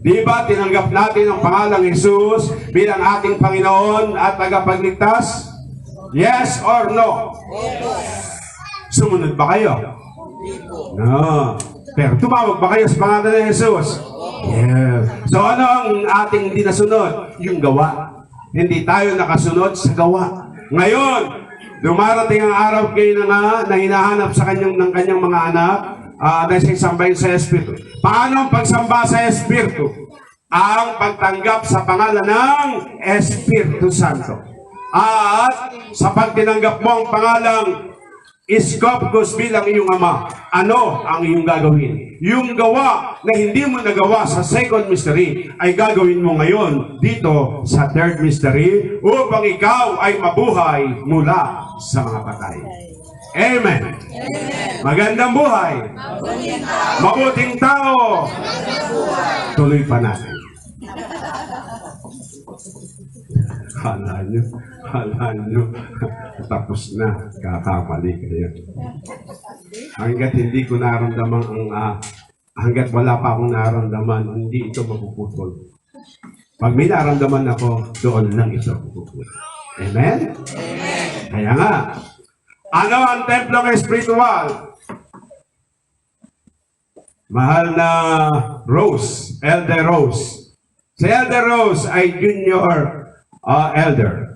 Di ba tinanggap natin ang pangalang Jesus bilang ating Panginoon at tagapagligtas? Yes or no? Sumunod ba kayo? No. Pero tumawag ba kayo sa pangalan ng Jesus? Yes. So ano ang ating dinasunod? Yung gawa. Hindi tayo nakasunod sa gawa. Ngayon, dumarating ang araw kayo na hinahanap sa ng kanyang mga anak nasisambahin sa Espiritu. Paano ang pagsamba sa Espiritu? Ang pagtanggap sa pangalan ng Espiritu Santo. At sa pagtinanggap mo ang pangalang Iskopkos bilang iyong ama, ano ang iyong gagawin? Yung gawa na hindi mo nagawa sa second mystery ay gagawin mo ngayon dito sa third mystery upang ikaw ay mabuhay mula sa mga patay. Amen. Magandang buhay. Mabuting tao. Tuloy pa natin. Hala nyo, tapos na, kakamali kayo. Hanggat hindi ko naramdaman hanggat wala pa akong naramdaman, hindi ito mapuputol. Pag may naramdaman ako, doon lang ito mapuputol. Amen? Amen. Kaya nga, ano ang templong espiritual? Mahal na Rose, Elder Rose. Si Elder Rose ay junior elder.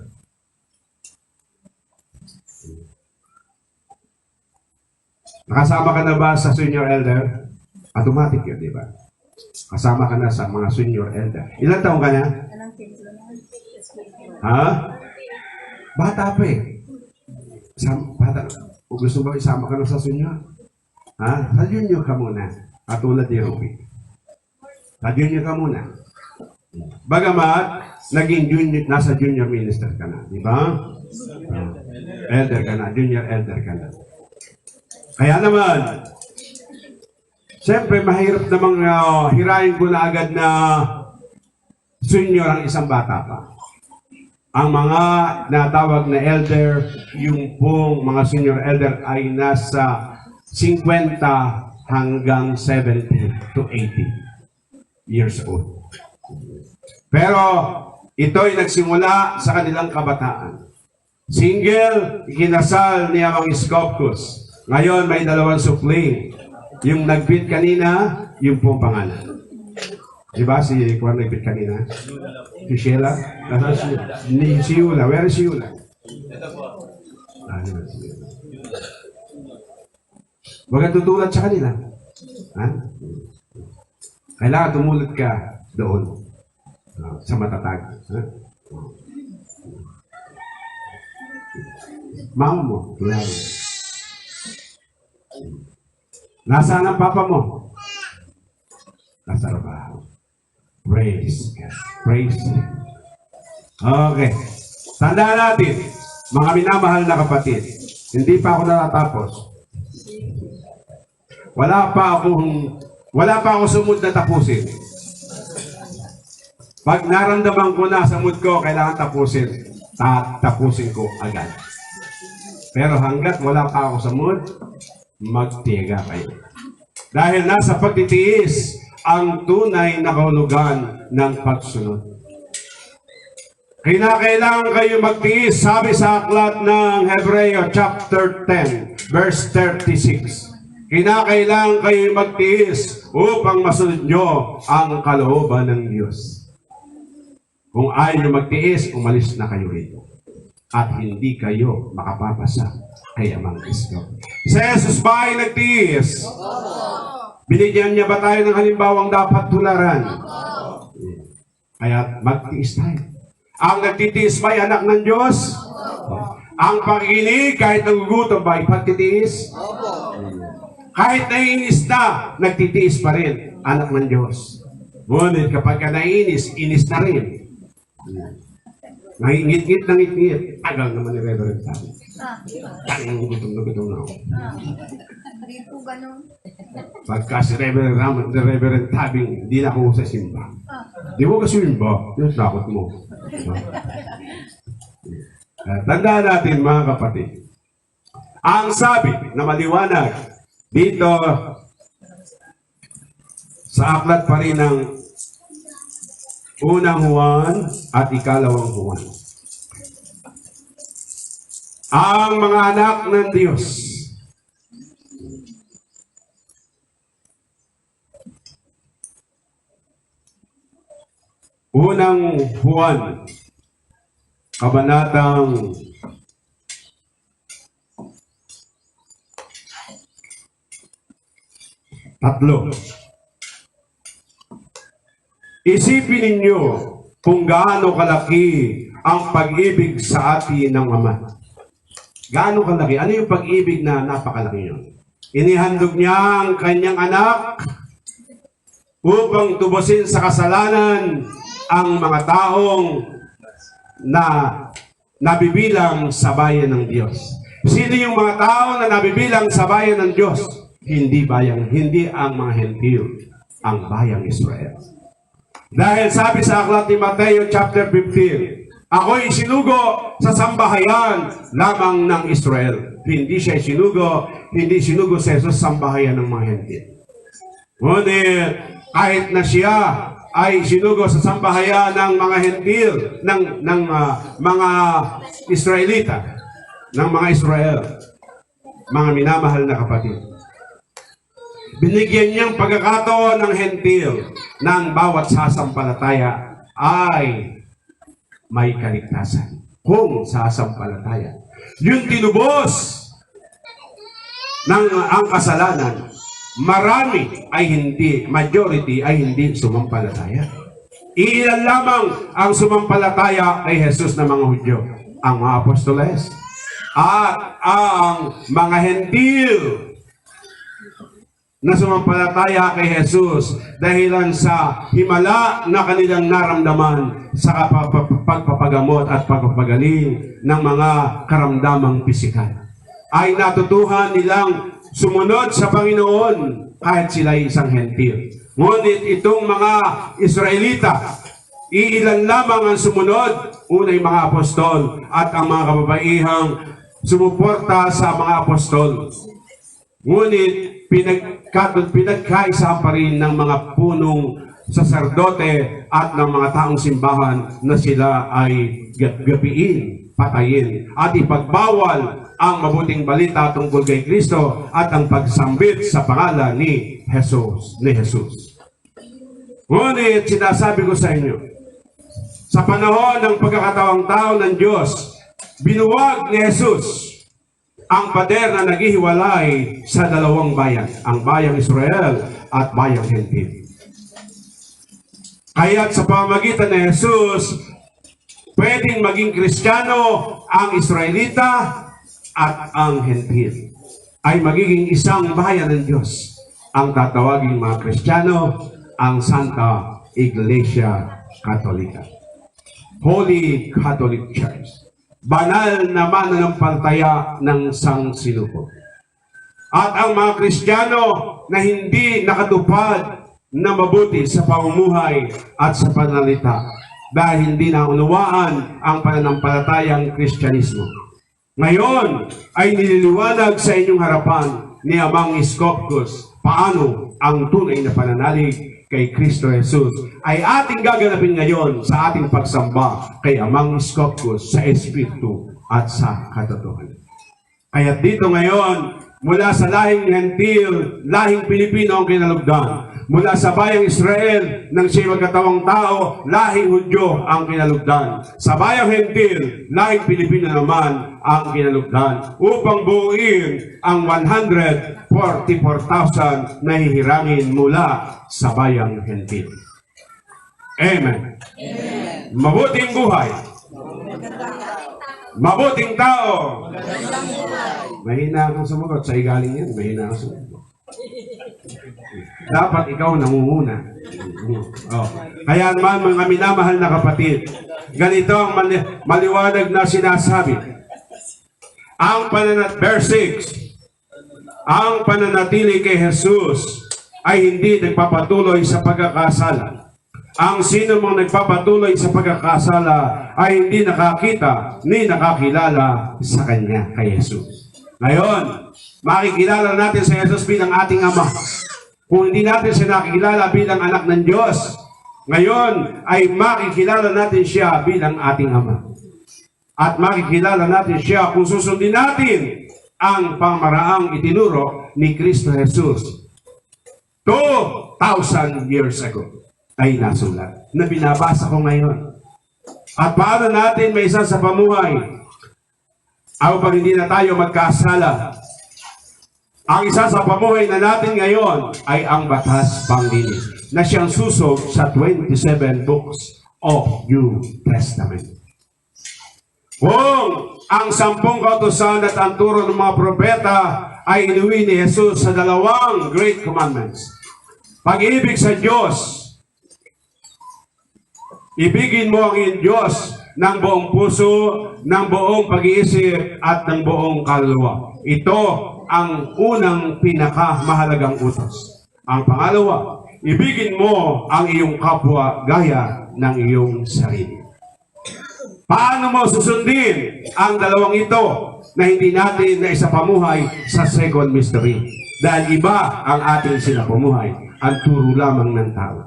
Nakasama ka na ba sa senior elder? Automatic yun, di ba? Kasama ka na sa mga senior elder. Ilan taong ka na? Ha? Bata pa eh. Bata. Kung gusto mo isama ka na sa senior? Ha? Sa junior ka muna. Katulad ni Ruby. Sa junior ka muna. Bagamat, naging junior, nasa junior minister ka na. Di ba? Elder ka na. Junior elder ka na. Kaya naman, siyempre mahirap namang hirayin ko na agad na senior ang isang bata pa. Ang mga natawag na elder, yung pong mga senior elder ay nasa 50 hanggang 70 to 80 years old. Pero ito'y nagsimula sa kanilang kabataan. Single, ikinasal ni Amang Iskopkos. Ngayon, may dalawang supling. Yung nag-bid kanina, yung pong pangalan. Diba si Juan nag-bid kanina? Si Sheila? Si Yula. Where is si Yula? Huwag kang tutulad sa kanila. Ha? Kailangan tumulad ka doon. Sa matatag. Ha? Mama mo, tulad. Nasaan ang papa mo? Nasa trabaho. Praise God. Praise God. Okay. Tandaan natin, mga minamahal na kapatid, hindi pa ako natatapos. Wala pa ako sumud na tapusin. Pag naramdaman ko na sa mood ko, kailangan tapusin. Tapusin ko agad. Pero hanggat wala pa ako sa mood, magtiyaga kayo. Dahil nasa pagtitiis ang tunay na kahulugan ng pagsunod. Kinakailangan kayo magtiis, sabi sa aklat ng Hebreo chapter 10, verse 36. Kinakailangan kayo magtiis upang masunod nyo ang kalooban ng Diyos. Kung ayaw nyo magtiis, umalis na kayo rito. At hindi kayo makapapasa kay Amang Iskopkos. Si Jesus ba ay nagtiis? Binigyan niya ba tayo ng halimbawang dapat tularan? Kaya magtiis tayo. Ang nagtitiis ba ay anak ng Diyos? Ang pag-inig, kahit nagugutom ba ay pagtitiis? Kahit naiinis na, nagtitiis pa rin, anak ng Diyos. Ngunit kapag ka naiinis, inis na rin. Nangingit-ngit na ngit-ngit. Tagal naman ni Reverend Tabing. Gutom na ako. Hindi po ganun. Pagka si Reverend Tabing, hindi na ako sa simba. Di mo kasi simba, yung takot mo. Tandaan natin mga kapatid. Ang sabi na maliwanag dito sa aklat pa rin ng unang Juan at ikalawang Juan. Ang mga anak ng Diyos unang Juan kabanatang 1 Tatlo. Isipin ninyo kung gaano kalaki ang pag-ibig sa atin ng Ama. Gaano kalaki? Ano yung pag-ibig na napakalaki yun? Inihandog niya ang kanyang anak upang tubusin sa kasalanan ang mga taong na nabibilang sa bayan ng Diyos. Sino yung mga tao na nabibilang sa bayan ng Diyos? Hindi ang mga Hentil, ang bayang Israel. Dahil sabi sa aklat ni Mateo chapter 15, ako'y sinugo sa sambahayan lamang ng Israel. Hindi sinugo sa Jesus sa sambahayan ng mga Hentil. Ngunit kahit na siya ay sinugo sa sambahayan ng mga Hentil, ng mga Israelita, ng mga Israel, mga minamahal na kapatid. Binigyan niyang pagkakataon ng Hentil ng bawat sasampalataya ay may kaligtasan. Kung sasampalataya. Yung tinubos ng ang kasalanan, majority ay hindi sumampalataya. Ilan lamang ang sumampalataya kay Jesus na mga Hudyo, ang mga apostoles. At ang mga Hentil na sumampalataya kay Jesus dahilan sa himala na kanilang naramdaman sa pagpapagamot at pagpapagaling ng mga karamdamang pisikal. Ay natutuhan nilang sumunod sa Panginoon kahit sila ay isang Hentil. Ngunit itong mga Israelita, iilan lamang ang sumunod, unay mga apostol at ang mga kababaihang sumuporta sa mga apostol. Ngunit pinagkaisahan pa rin ng mga punong saserdote at ng mga taong simbahan na sila ay gapiin, patayin, at ipagbawal ang mabuting balita tungkol kay Kristo at ang pagsambit sa pangalan ni Jesus. Ngunit sinasabi ko sa inyo, sa panahon ng pagkakatawang tao ng Diyos, binuwag ni Jesus ang pader na naghihiwalay sa dalawang bayan, ang bayang Israel at bayang Hentil. Kaya't sa pamamagitan ni Jesus, pwedeng maging Kristiyano ang Israelita at ang Hentil. Ay magiging isang bayan ng Diyos. Ang tatawaging mga Kristiyano, ang Santa Iglesia Katolika. Holy Catholic Church. Banal na mananampalataya ng sangsinuko. At ang mga Kristiyano na hindi nakatupad na mabuti sa pamumuhay at sa pananalita dahil hindi naunawaan ang pananampalatayang Kristyanismo. Ngayon ay nililiwanag sa inyong harapan ni Amang Iskopkos paano ang tunay na pananalig kay Kristo Jesus ay ating gaganapin ngayon sa ating pagsamba kay Amang Iskopkos sa Espiritu at sa katotohanan. Kaya dito ngayon, mula sa lahing Hentil, lahing Pilipino ang kinalugdan. Mula sa bayang Israel, nang siya'y magkatawang tao, lahing Hudyo ang kinalugdan. Sa bayang Hentil, lahing Pilipino naman ang kinalugdan. Upang buuin ang 144,000 na hihirangin mula sa bayang Hentil. Amen. Amen. Mabuting buhay. Mabuting tao. Mahina akong sumagot. Sa igaling yan, mahina akong sumagot. Dapat ikaw nangunguna. Oh. Kaya naman mga minamahal na kapatid, ganito ang maliwanag na sinasabi. Verse 6, ang pananatili kay Jesus ay hindi nagpapatuloy sa pagkakasala. Ang sino mang nagpapatuloy sa pagkakasala ay hindi nakakita ni nakakilala sa Kanya, kay Jesus. Ngayon, makikilala natin sa Jesus bilang ating Ama. Kung hindi natin siya nakikilala bilang anak ng Diyos, ngayon ay makikilala natin siya bilang ating Ama. At makikilala natin siya kung susundin natin ang pamaraang itinuro ni Kristo Jesus 2,000 years ago ay nasulat na binabasa ko ngayon. At paano natin may isa sa pamuhay? Pag hindi na tayo magkasala, Ang isa sa pamuhay na natin ngayon ay ang batas panglinis na siyang susog sa 27 books of New Testament. Kung ang 10 kautusan at ang turo ng mga propeta ay inuwi ni Jesus sa dalawang great commandments. Pag-ibig sa Diyos, ibigin mo ang iyong Diyos ng buong puso, ng buong pag-iisip at ng buong kaluluwa. Ito ang unang pinakamahalagang utos. Ang pangalawa, ibigin mo ang iyong kapwa gaya ng iyong sarili. Paano mo susundin ang dalawang ito na hindi natin na isa pamuhay sa second mystery? Dahil iba ang ating sinapamuhay, ang turo lamang ng tao.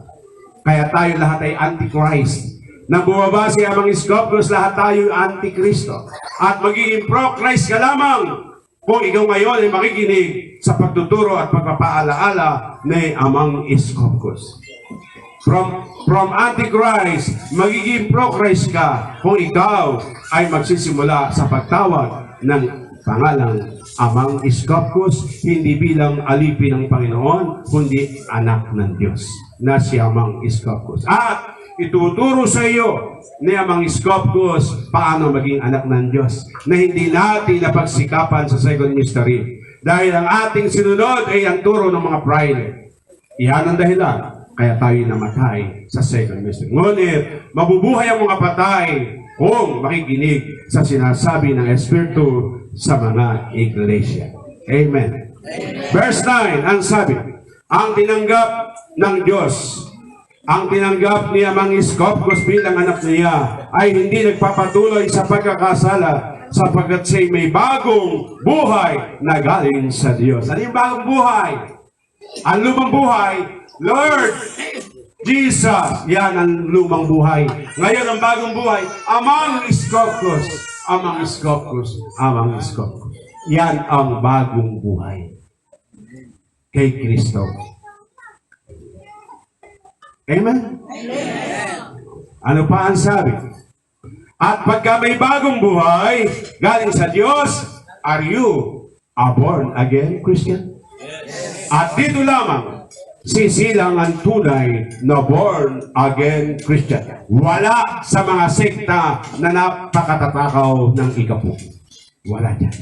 Kaya tayo lahat ay antichrist. Nang bumabase ang mga Scoffers, lahat tayo antikristo. At magiging pro-Christ ka lamang kung ikaw ngayon ay makikinig sa pagtuturo at pagpapaalaala ni Amang Scoffers. From Antichrist, magiging pro-Christ ka kung ikaw ay magsisimula sa pagtawag ng pangalang Amang Scoffers, hindi bilang alipin ng Panginoon, kundi anak ng Diyos na si Amang Scoffers. At ituturo sa iyo ni Amang Scoffers paano maging anak ng Diyos na hindi natin napagsikapan sa second mystery. Dahil ang ating sinunod ay ang turo ng mga pride. Iyan ang dahilan kaya tayo namatay sa second mystery. Ngunit mabubuhay ang mga patay kung makikinig sa sinasabi ng Espiritu sa mga iglesia. Amen. Verse 9, ang sabi, ang tinanggap ng Diyos, ang tinanggap ni Amang Scoffers bilang anak niya ay hindi nagpapatuloy sa pagkakasala sapagkat siya may bagong buhay na galing sa Diyos. Ano yung bagong buhay? Ang lumang buhay, Lord Jesus, yan ang lumang buhay. Ngayon ang bagong buhay, Amang Scoffers, Amang Scoffers, Amang Scoffers. Yan ang bagong buhay kay Kristo. Amen? Ano pa ang sabi? At pagka may bagong buhay galing sa Diyos, are you a born again Christian? At dito lamang sisilang ang tunay na born again Christian. Wala sa mga sekta na napakatatakaw ng ikapu. Wala dyan.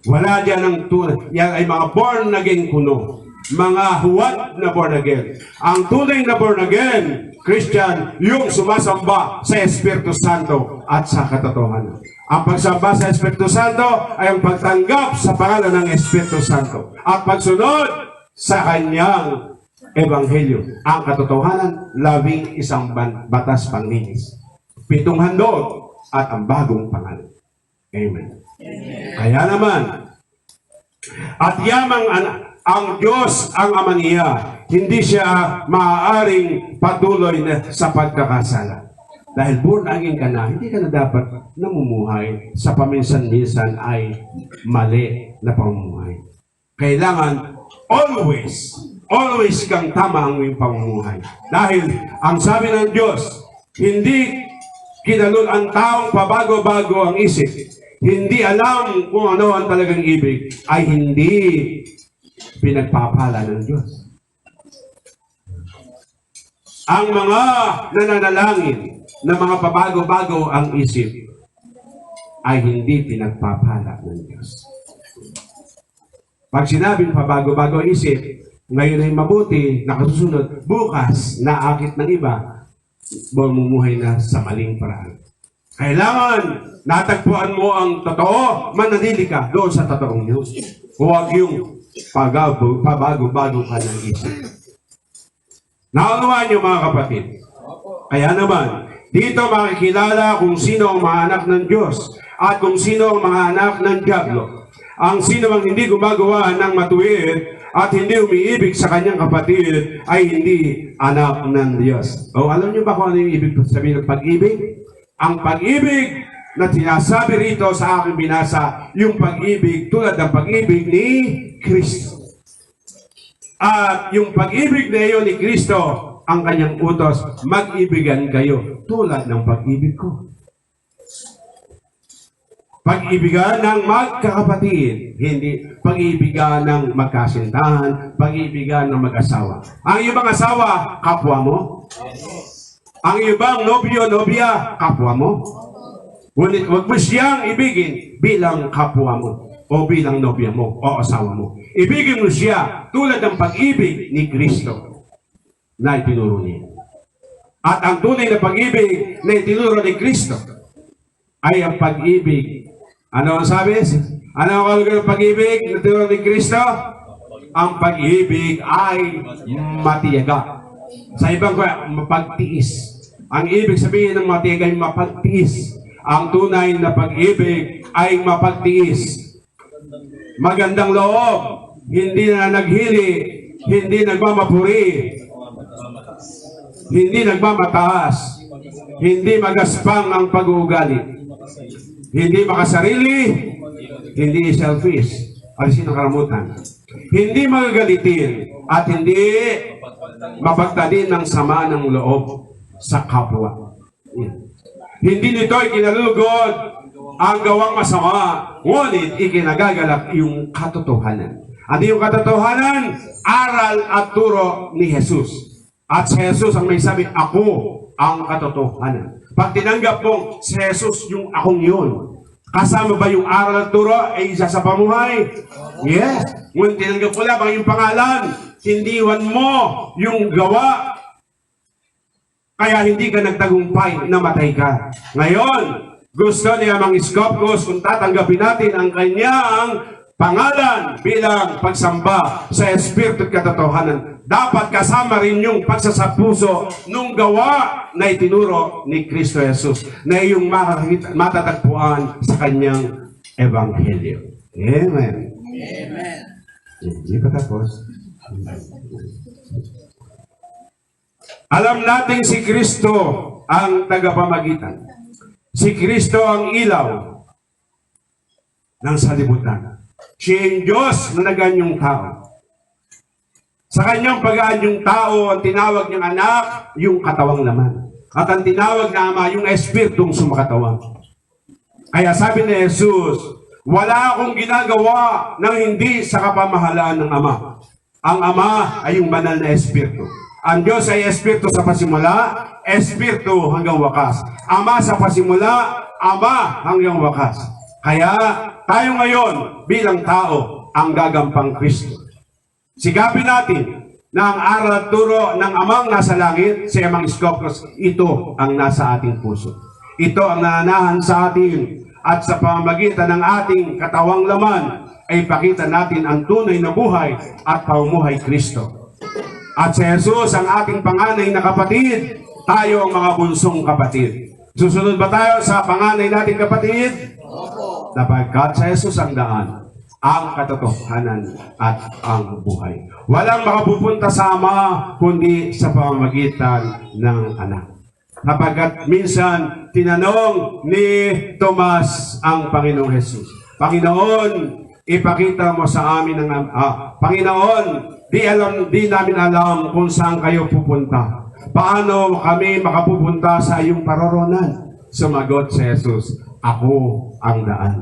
Wala dyan ang tunay. Yan ay mga born again kuno. Mga huwad na born again. Ang tunay na born again Christian, yung sumasamba sa Espiritu Santo at sa katotohanan. Ang pagsamba sa Espiritu Santo ay ang pagtanggap sa pangalan ng Espiritu Santo at pagsunod sa kanyang ebanghelyo. Ang katotohanan, 11 batas panglinis, 7 handog at ang bagong pangalan. Amen. Kaya naman, at yamang ang Diyos ang ama niya, hindi siya maaaring patuloy na sa pagkakasala. Dahil born again ka na, hindi ka na dapat namumuhay sa paminsan-minsan ay mali na pamumuhay. Kailangan always kang tama ang iyong pamumuhay. Dahil ang sabi ng Diyos, hindi kinalul ang taong pabago-bago ang isip. Hindi alam kung ano ang talagang ibig, ay hindi pinagpapala ng Diyos. Ang mga nananalangin na mga pabago-bago ang isip ay hindi pinagpapala ng Diyos. Pag sinabing pabago-bago ang isip, ngayon ay mabuti, nakasusunod, bukas naakit ng iba, bumumuhay na sa maling paraan. Kailangan natagpuan mo ang totoo, manatili ka doon sa totoong Diyos. Huwag yung pabago-bago ka ng isip. Naunawaan niyo mga kapatid. Kaya naman, dito makikilala kung sino ang mga anak ng Diyos at kung sino ang mga anak ng Diablo. Ang sino ang hindi gumagawa ng matuwid at hindi umiibig sa kanyang kapatid ay hindi anak ng Diyos. O alam niyo ba kung ano yung ibig sabihin ng pag-ibig? Ang pag-ibig na sinasabi rito sa aking binasa, yung pag-ibig tulad ng pag-ibig ni Kristo. At yung pag-ibig na iyon ni Kristo, ang kanyang utos, mag-ibigan kayo tulad ng pag-ibig ko. Pag-ibigan ng magkakapatid, hindi pag-ibigan ng magkasintahan, pag-ibigan ng mag-asawa. Ang ibang asawa, kapwa mo. Ang ibang nobyo, nobya, kapwa mo. Ngunit huwag mo siyang ibigin bilang kapwa mo o bilang nobya mo o asawa mo. Ibigin mo siya tulad ng pag-ibig ni Kristo na itinuro niya. At ang tunay na pag-ibig na itinuro ni Kristo ay ang pag-ibig. Ano ang sabi? Ano ang kalugay ng pag-ibig na itinuro ni Kristo? Ang pag-ibig ay matiyaga. Sa ibang kaya, mapagtiis. Ang ibig sabihin ng matiyaga ay mapagtiis. Ang tunay na pag-ibig ay mapagtiis. Magandang loob, hindi na naghili, hindi nagmamapuri, hindi nagmamataas, hindi magaspang ang pag-uugali, hindi makasarili, hindi selfish, alisin ang karamutan, hindi magagalitin, at hindi mapagtadin ng sama ng loob sa kapwa. Hindi nito'y kinalugod ang gawang masama, ngunit ikinagagalak yung katotohanan. At yung katotohanan, aral at turo ni Jesus. At si Jesus ang may sabi, ako ang katotohanan. Pag tinanggap mong si Jesus yung akong yun, kasama ba yung aral at turo ay isa sa pamuhay? Yes. Ngunit tinanggap mo lamang yung pangalan, hindiwan mo yung gawa, kaya hindi ka nagtagumpay, namatay ka. Ngayon, gusto ni Amang Iskopkos kung tatanggapin natin ang kanyang pangalan bilang pagsamba sa Espiritu at katotohanan. Dapat kasama rin yung pagsasapuso nung gawa na itinuro ni Kristo Jesus na yung matatagpuan sa kanyang Ebanghelyo. Amen. Amen. Hindi pa tapos. Alam natin si Kristo ang tagapamagitan. Si Kristo ang ilaw ng salibutan. Siya ang Diyos na naganyong tao. Sa kanyang pag-aanyong tao, ang tinawag niyang anak, yung katawang laman. At ang tinawag na ama, yung espiritong sumakatawang. Kaya sabi ni Jesus, wala akong ginagawa ng hindi sa kapamahalaan ng Ama. Ang Ama ay yung banal na espiritu. Ang Diyos ay espiritu sa pasimula, espiritu hanggang wakas. Ama sa pasimula, Ama hanggang wakas. Kaya tayo ngayon bilang tao ang gagampang Kristo. Sigapin natin na ang aral at turo ng Amang nasa langit, si Amang Iskopkos, ito ang nasa ating puso. Ito ang nananahan sa atin at sa pamamagitan ng ating katawang laman ay pakita natin ang tunay na buhay at pamumuhay Kristo. At si Jesus ang ating panganay na kapatid, tayo ang mga bunsong kapatid. Susunod ba tayo sa panganay nating kapatid? Opo. Sapagkat sa Jesus ang daan, ang katotohanan at ang buhay. Walang makapupunta sa Ama kundi sa pamamagitan ng anak. Sapagkat minsan tinanong ni Tomas ang Panginoong Jesus, Panginoon, ipakita mo sa amin ang Panginoon, di namin alam kung saan kayo pupunta. Paano kami makapupunta sa iyong paroronan? Sumagot si Jesus, ako ang daan,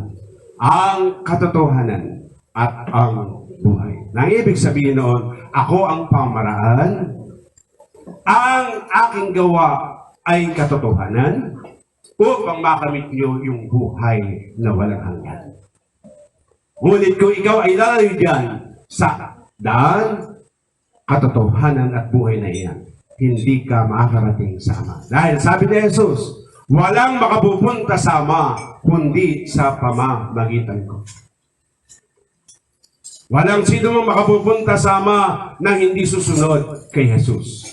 ang katotohanan, at ang buhay. Nang ibig sabihin noon, ako ang pamaraan, ang aking gawa ay katotohanan, upang makamit niyo yung buhay na walang hanggan. Ngunit kung ikaw ay lalayo dyan sa daan, katotohanan at buhay na iyan, hindi ka makakarating sa Ama. Dahil sabi ni Jesus, walang makapupunta sa Ama kundi sa pamamagitan ko. Walang sino mang makapupunta sa Ama na hindi susunod kay Jesus.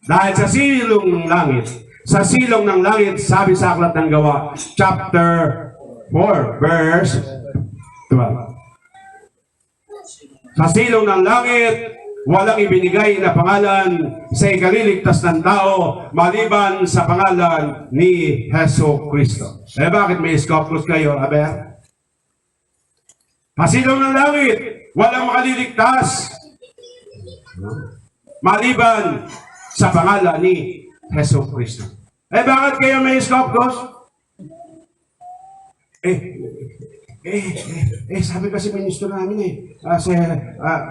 Dahil sa silong ng langit, sabi sa Aklat ng Gawa, chapter 4, verse 12. Sa silong ng langit, walang ibinigay na pangalan sa ikaliligtas ng tao maliban sa pangalan ni Heso Kristo. Eh bakit may Iskopkos kayo, abe? Sa silong ng langit, walang makaliligtas maliban sa pangalan ni Heso Kristo. Eh bakit kayo may Iskopkos? Sabi kasi ministro namin kasi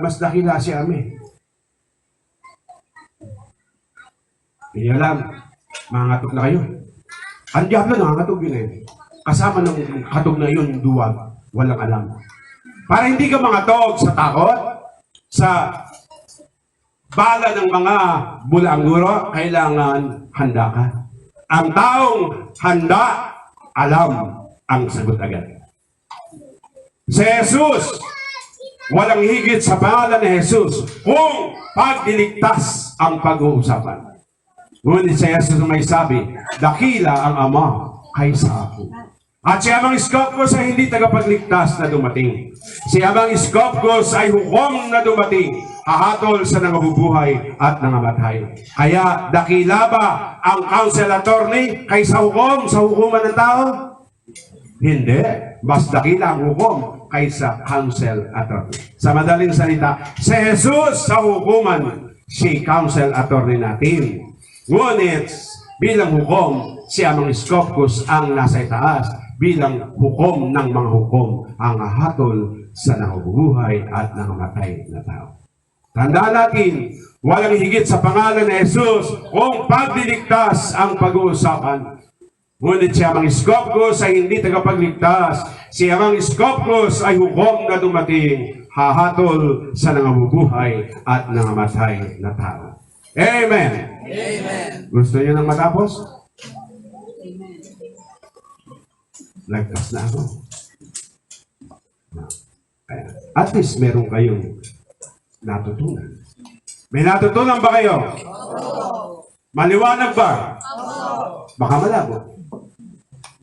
mas dakila si Ame. Hindi alam, mangatog na kayo. Ang diablo nangangatog yun Kasama ng katog na yun, yung duwag, walang alam. Para hindi ka mangatog sa takot, sa bala ng mga bulangguro, kailangan handa ka. Ang taong handa, alam ang sagot agad. Si Jesus, walang higit sa pangalan ni Jesus kung pagdiligtas ang pag-uusapan. Ngunit si Jesus may sabi, dakila ang Ama kaysa ako. At si Amang Iskopkos ay hindi tagapagligtas na dumating. Si Amang Iskopkos ay hukom na dumating, hahatol sa nangabubuhay at nangamatay. Kaya dakila ba ang council attorney kaysa hukom sa hukuman ng tao? Hindi. Mas dakila ang hukom kaysa council attorney. Sa madaling salita, si Jesus sa hukuman, si council attorney natin. Ngunit, bilang hukom, si Amang Iskopkos ang nasa itaas, bilang hukom ng mga hukom, ang hatol sa nangabubuhay at nangamatay na tao. Tandaan natin, walang higit sa pangalan ni Jesus kung pagdiligtas ang pag-uusapan. Ngunit si Amang Iskopkos ay hindi tagapagligtas. Si Amang Iskopkos ay hukom na dumating, hahatol sa nangabubuhay at nangamatay na tao. Amen! Amen. Gusto niyo nang matapos? Lagtas na ako. At least meron kayong natutunan. May natutunan ba kayo? Maliwanag ba? Baka malabo.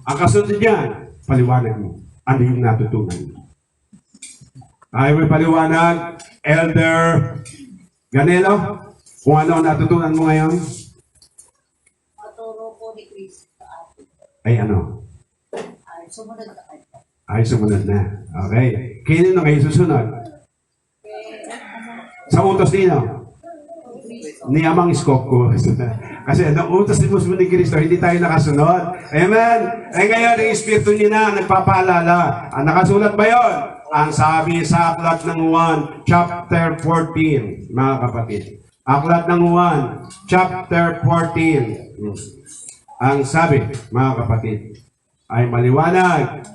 Ang kasunod niyan, paliwanag mo. Ano yung natutunan mo? Ayaw may paliwanag, Elder Ganelo, kung ano ang natutunan mo ngayon? Maturo po ni Chris sa atin. Ay ano? Ay, sumunod na kayo. Ay, sumunod na. Okay. Kailan na kayo susunod? Sa utos nino? Ni Amang Iskopkos. Kasi ang utos ni Muslim ni Cristo, hindi tayo nakasunod. Amen? Eh ngayon, ang Espiritu niya na nagpapaalala. Nakasulat ba yun? Ang sabi sa Aklat ng Juan, chapter 14, mga kapatid. Aklat ng Juan, chapter 14. Ang sabi, mga kapatid, ay maliwanag.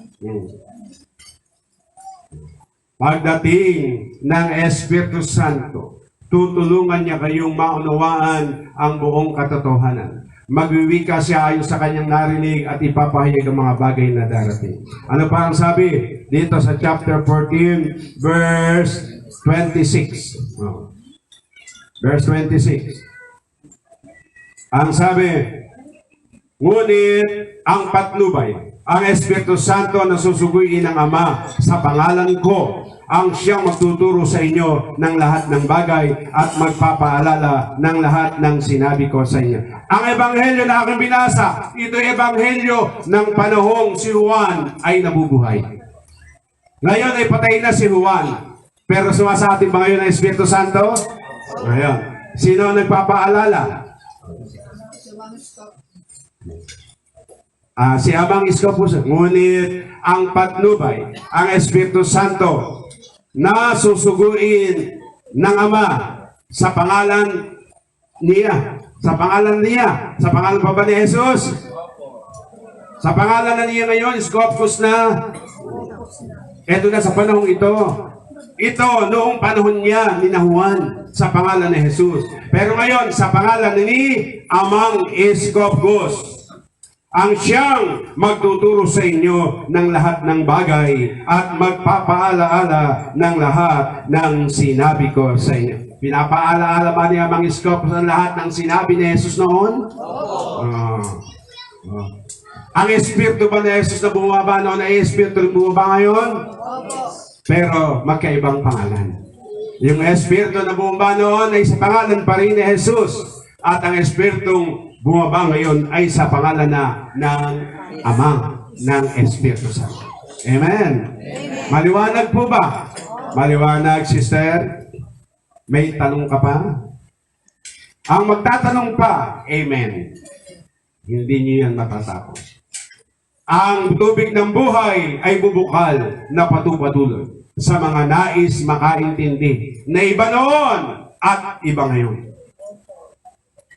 Pagdating ng Espiritu Santo, tutulungan niya kayong maunawaan ang buong katotohanan. Magwiwika siya ayon sa kanyang narinig at ipapahayag ang mga bagay na darating. Ano pa ang sabi? Dito sa chapter 14, verse 26. Verse 26. Ang sabi, ngunit ang patnubay, ang Espiritu Santo na susuguin ng Ama sa pangalan ko, ang siyang magtuturo sa inyo ng lahat ng bagay at magpapaalala ng lahat ng sinabi ko sa inyo. Ang ebanghelyo na aking binasa, ito ay ebanghelyo ng panahong si Juan ay nabubuhay. Ngayon ay patay na si Juan. Pero sumasatin ba ngayon ang Espiritu Santo? Ngayon. Sino ang nagpapaalala? Si Amang Iskopkos. Ngunit ang patnubay, ang Espiritu Santo, na susuguin ng Ama sa pangalan niya. Sa pangalan niya. Sa pangalan pa ba ni Jesus? Sa pangalan na niya ngayon, Iskopkos na. Ito na sa panahong ito. Ito, noong panahon niya, ni Juan, sa pangalan ni Jesus. Pero ngayon, sa pangalan ni Amang Iskopkos, ang siyang magtuturo sa inyo ng lahat ng bagay at magpapaalaala ng lahat ng sinabi ko sa inyo. Pinapaalaala ba ni Amang Iskopkos ang lahat ng sinabi ni Jesus noon? Ang Espiritu ba ni Jesus na bumaba noon ay Espiritu na bumaba ngayon? Pero magkaibang pangalan. Yung Espiritu na bumaba noon ay sa pangalan pa rin ni Jesus. At ang Espiritong bumaba ngayon ay sa pangalan ng Ama, ng Espiritu Santo. Amen? Amen. Maliwanag po ba? Maliwanag, sister? May tanong ka pa? Ang magtatanong pa, amen. Hindi niyo yan matatapos. Ang tubig ng buhay ay bubukal na patupatuloy sa mga nais makaintindi na iba noon at iba ngayon.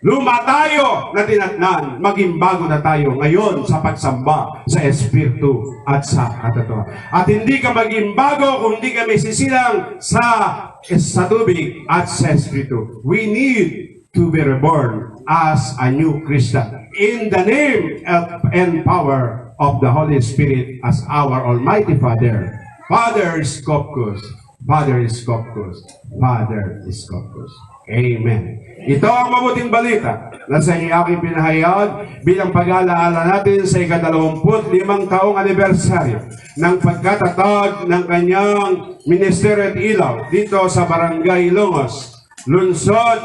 Luma tayo na tinatnan, maging bago na tayo ngayon sa pagsamba sa Espiritu at sa katotoo. At hindi ka maging bago kung hindi ka may sisilang sa tubig at sa Espiritu. We need to be reborn as a new Christian in the name and power of the Holy Spirit as our Almighty Father. Father Scopus. Father Scopus. Father Scopus. Amen. Ito ang mabuting balita na sa aking pinahayag bilang pag-alaala natin sa ika-25 taong anibersaryo ng pagkatatag ng kanyang Ministeryo at Ilaw dito sa Barangay Lungos, Lungsod